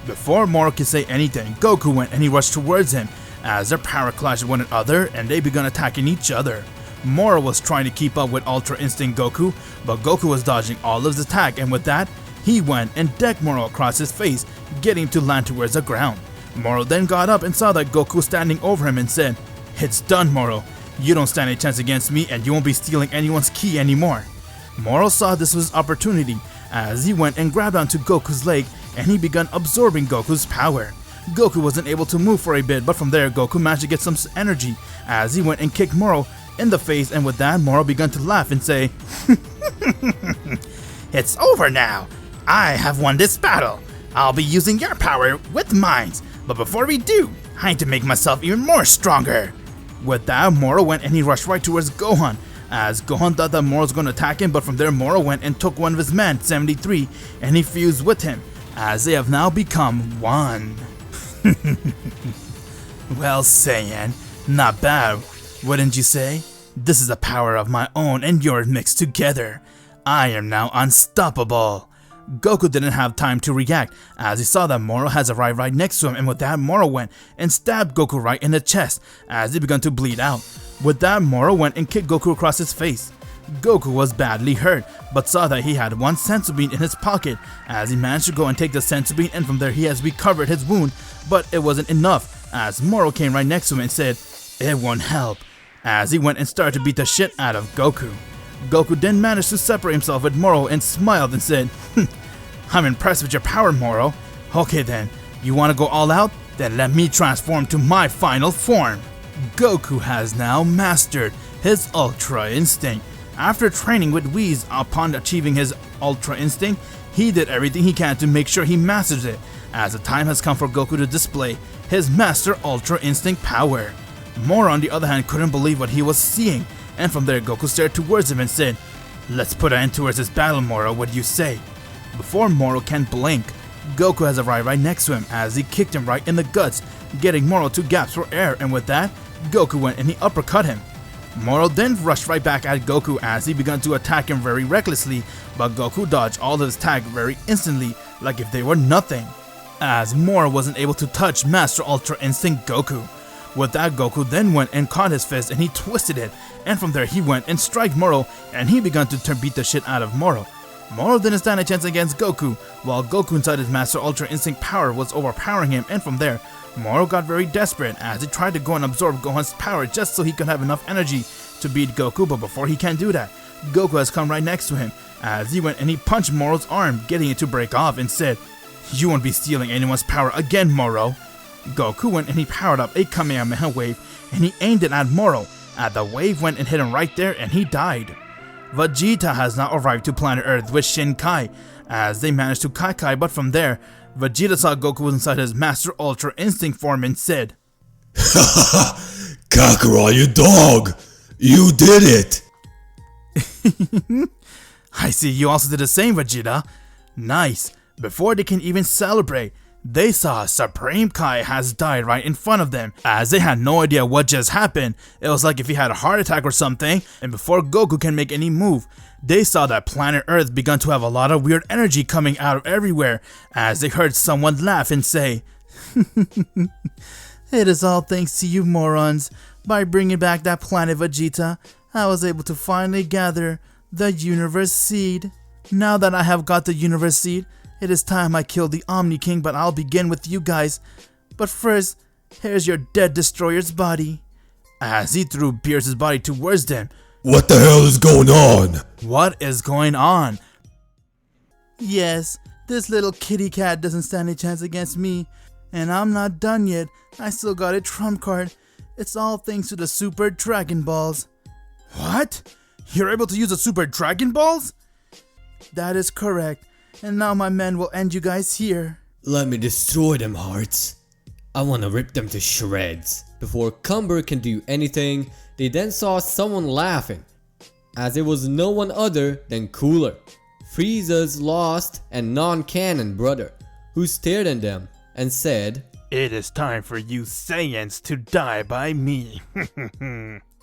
Before Moro could say anything, Goku went and he rushed towards him as their power clashed with one another and they began attacking each other. Moro was trying to keep up with Ultra Instinct Goku, but Goku was dodging all of his attack, and with that, he went and decked Moro across his face, getting him to land towards the ground. Moro then got up and saw that Goku was standing over him and said, It's done, Moro. You don't stand a chance against me and you won't be stealing anyone's ki anymore. Moro saw this was opportunity as he went and grabbed onto Goku's leg and he began absorbing Goku's power. Goku wasn't able to move for a bit, but from there Goku managed to get some energy as he went and kicked Moro in the face, and with that Moro began to laugh and say, It's over now. I have won this battle. I'll be using your power with mine, but before we do, I need to make myself even more stronger. With that, Moro went and he rushed right towards Gohan, as Gohan thought that Moro was going to attack him, but from there Moro went and took one of his men, 73, and he fused with him, as they have now become one. Well, Saiyan, not bad, wouldn't you say? This is the power of my own and yours mixed together. I am now unstoppable. Goku didn't have time to react as he saw that Moro has arrived right next to him, and with that Moro went and stabbed Goku right in the chest as he began to bleed out. With that Moro went and kicked Goku across his face. Goku was badly hurt but saw that he had one senzu bean in his pocket as he managed to go and take the senzu bean, and from there he has recovered his wound, but it wasn't enough as Moro came right next to him and said, It won't help, as he went and started to beat the shit out of Goku. Goku then managed to separate himself with Moro and smiled and said, I'm impressed with your power, Moro. Okay then, you want to go all out? Then let me transform to my final form. Goku has now mastered his Ultra Instinct. After training with Whis upon achieving his Ultra Instinct, he did everything he can to make sure he masters it, as the time has come for Goku to display his Master Ultra Instinct power. Moro on the other hand couldn't believe what he was seeing, and from there Goku stared towards him and said, "Let's put an end towards this battle, Moro, what do you say?" Before Moro can blink, Goku has arrived right next to him as he kicked him right in the guts, getting Moro 2 gaps for air, and with that, Goku went and he uppercut him. Moro then rushed right back at Goku as he began to attack him very recklessly, but Goku dodged all of his attacks very instantly, like if they were nothing, as Moro wasn't able to touch Master Ultra Instinct Goku. With that, Goku then went and caught his fist and he twisted it, and from there he went and struck Moro and he began to beat the shit out of Moro. Moro didn't stand a chance against Goku, while Goku inside his Master Ultra Instinct power was overpowering him, and from there, Moro got very desperate as he tried to go and absorb Gohan's power just so he could have enough energy to beat Goku, but before he can do that, Goku has come right next to him as he went and he punched Moro's arm, getting it to break off, and said, "You won't be stealing anyone's power again, Moro." Goku went and he powered up a Kamehameha wave and he aimed it at Moro, and the wave went and hit him right there and he died. Vegeta has now arrived to planet Earth with Shinkai as they managed to Kai, but from there, Vegeta saw Goku was inside his Master Ultra Instinct form and said, Kakarot, you dog! You did it! "I see you also did the same, Vegeta." Nice. Before they can even celebrate, they saw Supreme Kai has died right in front of them, as they had no idea what just happened. It was like if he had a heart attack or something, and before Goku can make any move, they saw that planet Earth begun to have a lot of weird energy coming out of everywhere, as they heard someone laugh and say, "It is all thanks to you morons. By bringing back that planet Vegeta, I was able to finally gather the Universe Seed. Now that I have got the Universe Seed, it is time I kill the Omni King, but I'll begin with you guys. But first, here's your dead destroyer's body." As he threw Beerus' body towards them. What the hell is going on? What is going on? Yes, this little kitty cat doesn't stand a chance against me. And I'm not done yet. I still got a trump card. It's all thanks to the Super Dragon Balls. What? You're able to use the Super Dragon Balls? That is correct. And now my men will end you guys here. Let me destroy them hearts. I wanna rip them to shreds. Before Cumber can do anything, they then saw someone laughing, as it was no one other than Cooler, Frieza's lost and non-canon brother, who stared at them and said, "It is time for you Saiyans to die by me."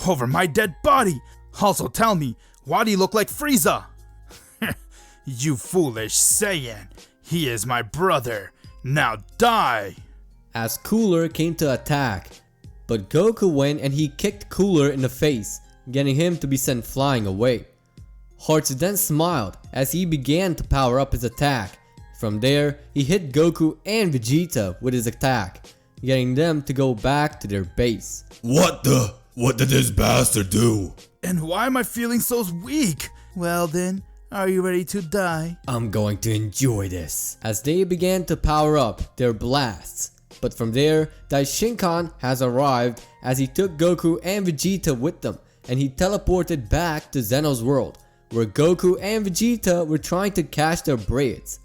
"Over my dead body! Also tell me, why do you look like Frieza?" "You foolish Saiyan, he is my brother. Now die!" As Cooler came to attack, but Goku went and he kicked Cooler in the face, getting him to be sent flying away. Hearts then smiled as he began to power up his attack. From there, he hit Goku and Vegeta with his attack, getting them to go back to their base. What did this bastard do? "And why am I feeling so weak?" "Well then, are you ready to die?" I'm going to enjoy this. As they began to power up their blasts. But from there, Daishinkan has arrived as he took Goku and Vegeta with them, and he teleported back to Zeno's world, where Goku and Vegeta were trying to catch their braids.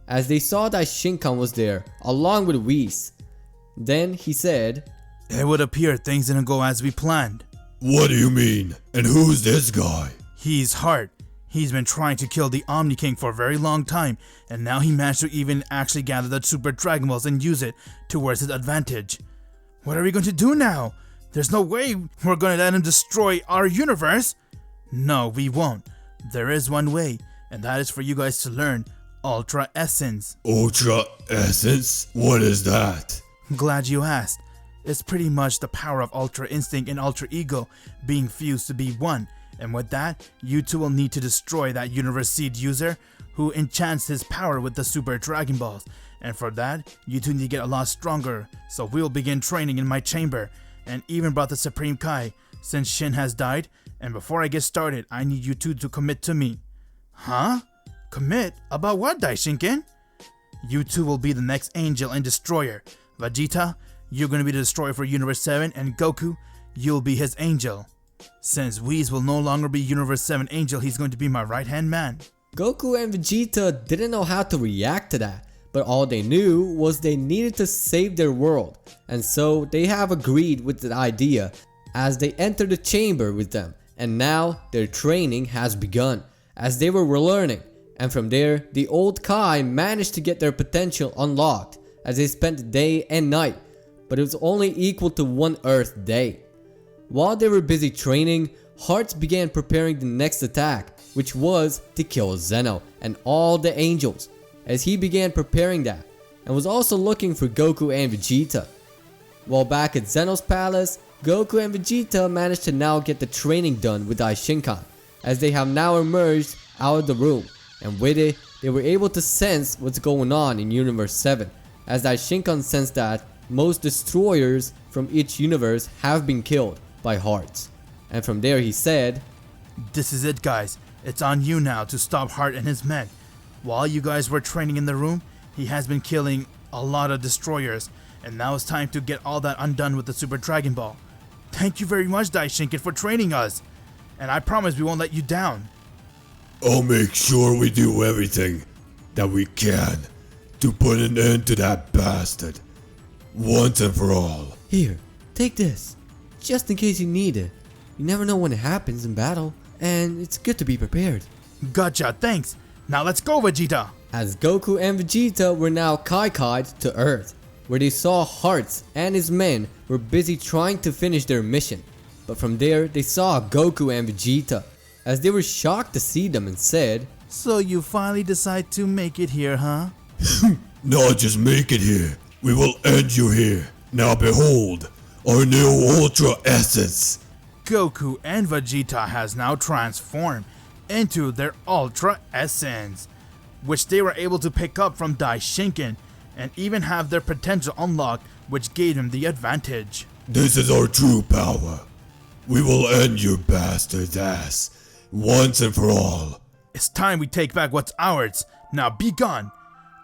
As they saw that Shinkan was there, along with Whis. Then he said, "It would appear things didn't go as we planned. What do you mean? And who's this guy? He's Heart. He's been trying to kill the Omni King for a very long time, and now he managed to even actually gather the Super Dragon Balls and use it towards his advantage. What are we going to do now? There's no way we're going to let him destroy our universe." "No, we won't. There is one way, and that is for you guys to learn Ultra Essence." Ultra Essence? What is that? Glad you asked. It's pretty much the power of Ultra Instinct and Ultra Ego being fused to be one. And with that, you two will need to destroy that Universe Seed user who enchants his power with the Super Dragon Balls. And for that, you two need to get a lot stronger. So we'll begin training in my chamber, and even brought the Supreme Kai since Shin has died. And before I get started, I need you two to commit to me. Huh? Commit? About what, Daishinken? You two will be the next Angel and Destroyer. Vegeta, you're gonna be the Destroyer for Universe 7, and Goku, you'll be his Angel. Since Whis will no longer be Universe 7 Angel, he's going to be my right-hand man. Goku and Vegeta didn't know how to react to that, but all they knew was they needed to save their world, and so they have agreed with the idea as they enter the chamber with them, and now their training has begun as they were learning, and from there the old Kai managed to get their potential unlocked as they spent day and night, but it was only equal to one Earth day. While they were busy training, Hearts began preparing the next attack, which was to kill Zeno and all the angels, as he began preparing that and was also looking for Goku and Vegeta. While back at Zeno's palace, Goku and Vegeta managed to now get the training done with Daishinkan, as they have now emerged out of the room, and with it, they were able to sense what's going on in Universe 7, as Daishinkan sensed that most destroyers from each universe have been killed by Hearts. And from there he said, This is it, guys. It's on you now to stop Heart and his men. While you guys were training in the room, he has been killing a lot of destroyers, and now it's time to get all that undone with the Super Dragon Ball. Thank you very much, Daishinkan, for training us, and I promise we won't let you down. I'll make sure we do everything that we can to put an end to that bastard once and for all. "Here, take this, just in case you need it. You never know when it happens in battle, and it's good to be prepared." Gotcha, thanks. Now let's go, Vegeta. As Goku and Vegeta were now Kai-Kai'd to Earth, where they saw Hearts and his men were busy trying to finish their mission. But from there, they saw Goku and Vegeta, as they were shocked to see them and said, So you finally decide to make it here, huh? Not just make it here, we will end you here. Now behold, our new Ultra Essence. Goku and Vegeta has now transformed into their Ultra Essence, which they were able to pick up from Daishinkan and even have their potential unlocked, which gave them the advantage. This is our true power. We will end your bastard's ass once and for all. It's time we take back what's ours. Now be gone.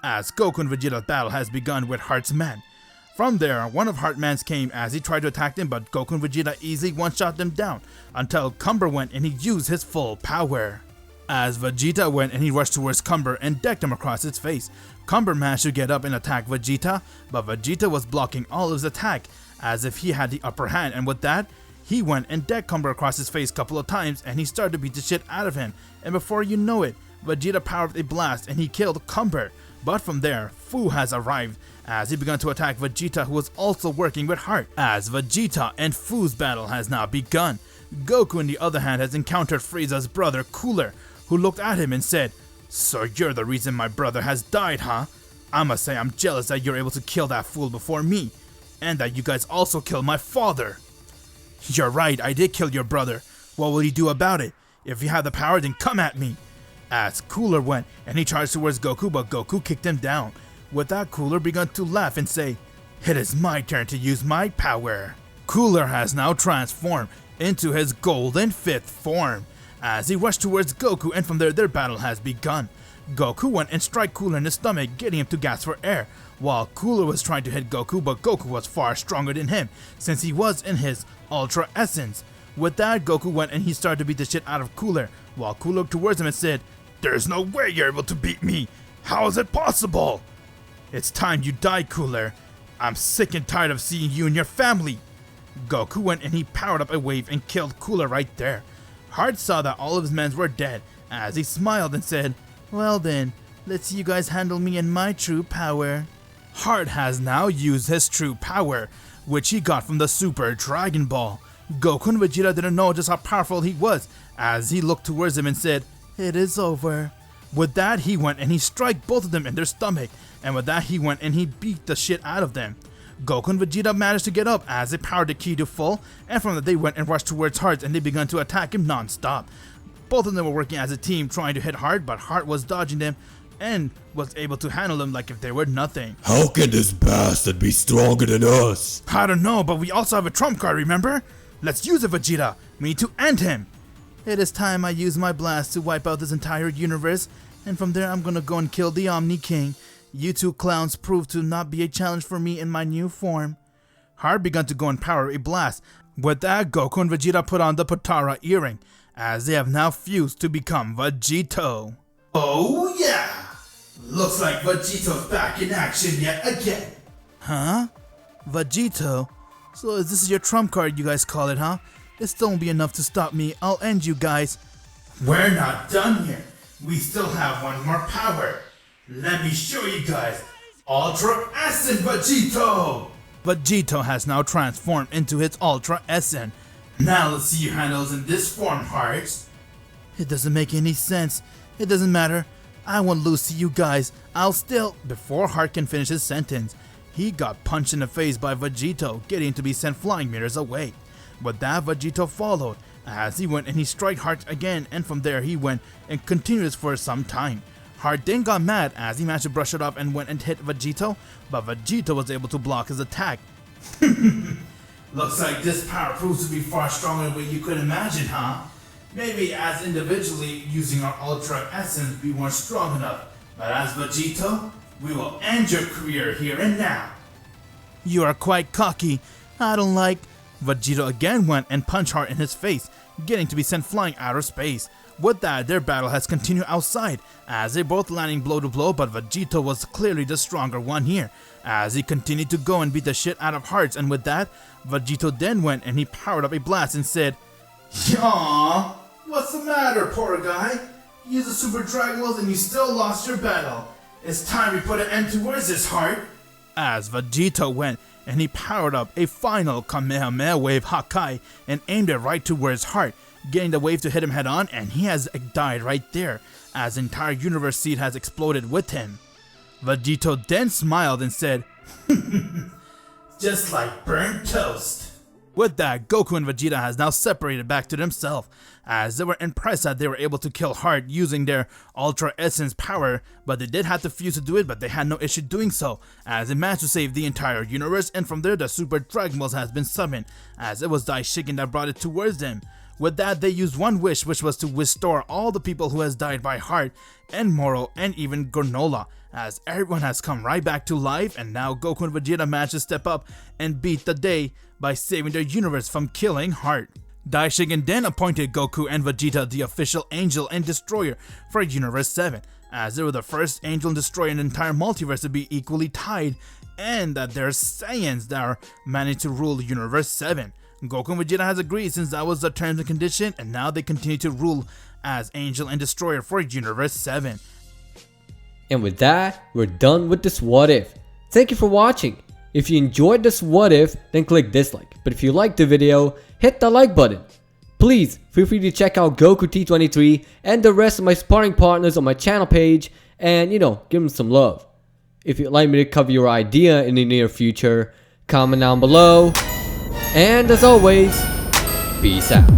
As Goku and Vegeta's battle has begun with Heart's men. From there, one of Heartman's came as he tried to attack them, but Goku and Vegeta easily one-shot them down until Cumber went and he used his full power. As Vegeta went and he rushed towards Cumber and decked him across his face. Cumber managed to get up and attack Vegeta, but Vegeta was blocking all of his attack as if he had the upper hand, and with that, he went and decked Cumber across his face a couple of times and he started to beat the shit out of him, and before you know it, Vegeta powered a blast and he killed Cumber. But from there, Fu has arrived as he began to attack Vegeta, who was also working with Heart. As Vegeta and Fu's battle has now begun, Goku on the other hand has encountered Frieza's brother Cooler, who looked at him and said, So you're the reason my brother has died, huh? I must say I'm jealous that you're able to kill that fool before me, and that you guys also killed my father. You're right, I did kill your brother. What will you do about it? If you have the power, then come at me. As Cooler went and he charged towards Goku, but Goku kicked him down. With that, Cooler began to laugh and say, It is my turn to use my power. Cooler has now transformed into his golden fifth form as he rushed towards Goku, and from there their battle has begun. Goku went and struck Cooler in the stomach, getting him to gasp for air, while Cooler was trying to hit Goku, but Goku was far stronger than him since he was in his Ultra Essence. With that, Goku went and he started to beat the shit out of Cooler, while Cooler looked towards him and said, There's no way you're able to beat me. How is it possible? It's time you die, Cooler. I'm sick and tired of seeing you and your family. Goku went and he powered up a wave and killed Cooler right there. Heart saw that all of his men were dead as he smiled and said, Well then, let's see you guys handle me and my true power. Heart has now used his true power, which he got from the Super Dragon Ball. Goku and Vegeta didn't know just how powerful he was as he looked towards him and said, It is over. With that, he went and he struck both of them in their stomach, and with that he went and he beat the shit out of them. Goku and Vegeta managed to get up as they powered the ki to full, and from that they went and rushed towards Heart and they began to attack him non-stop. Both of them were working as a team trying to hit Heart, but Heart was dodging them and was able to handle them like if they were nothing. How can this bastard be stronger than us? I don't know, but we also have a trump card, remember? Let's use it, Vegeta. We need to end him. It is time I use my blast to wipe out this entire universe, and from there I'm gonna go and kill the Omni King. You two clowns proved to not be a challenge for me in my new form. Heart began to go and power a blast. With that, Goku and Vegeta put on the Potara earring, as they have now fused to become Vegito. Oh yeah! Looks like Vegeto's back in action yet again. Huh? Vegito? So is this your trump card you guys call it, huh? It still won't be enough to stop me. I'll end you guys. We're not done here. We still have one more power. Let me show you guys. Ultra Essence Vegito! Vegito has now transformed into his Ultra Essence. Now let's see your handles in this form, Hearts. It doesn't make any sense. It doesn't matter. I won't lose to you guys. I'll still... Before Heart can finish his sentence, he got punched in the face by Vegito, getting to be sent flying meters away. But that Vegito followed, as he went and he struck Heart again, and from there he went and continued for some time. Heart then got mad as he managed to brush it off and went and hit Vegito, but Vegito was able to block his attack. Looks like this power proves to be far stronger than what you could imagine, huh? Maybe as individually using our Ultra Essence we weren't strong enough, but as Vegito, we will end your career here and now. You are quite cocky. I don't like... Vegito again went and punched Heart in his face, getting to be sent flying outer space. With that, their battle has continued outside, as they both landing blow to blow, but Vegito was clearly the stronger one here, as he continued to go and beat the shit out of Hearts, and with that, Vegito then went and he powered up a blast and said, "Aww, what's the matter, poor guy? You used the Super Dragon Balls and you still lost your battle. It's time we put an end to where's this Heart?" As Vegito went and he powered up a final Kamehameha wave Hakai and aimed it right towards Heart, getting the wave to hit him head on, and he has died right there, as the entire universe seed has exploded with him. Vegito then smiled and said, "Just like burnt toast." With that, Goku and Vegeta has now separated back to themselves, as they were impressed that they were able to kill Heart using their Ultra Essence power, but they did have to fuse to do it, but they had no issue doing so, as they managed to save the entire universe, and from there the Super Dragon Balls has been summoned, as it was Daishiken that brought it towards them. With that, they used one wish, which was to restore all the people who has died by Heart, and Moro, and even Granola, as everyone has come right back to life, and now Goku and Vegeta managed to step up and beat the day by saving their universe from killing Heart. Daishiken then appointed Goku and Vegeta the official Angel and Destroyer for Universe 7, as they were the first Angel and Destroyer in the entire multiverse to be equally tied, and that they're Saiyans that are managed to rule Universe 7. Goku and Vegeta has agreed since that was the terms and condition, and now they continue to rule as Angel and Destroyer for Universe 7. And with that, we're done with this What If. Thank you for watching. If you enjoyed this What If, then click dislike. But if you liked the video, hit the like button. Please feel free to check out GokuT23 and the rest of my sparring partners on my channel page, and give them some love. If you'd like me to cover your idea in the near future, comment down below. And as always, peace out.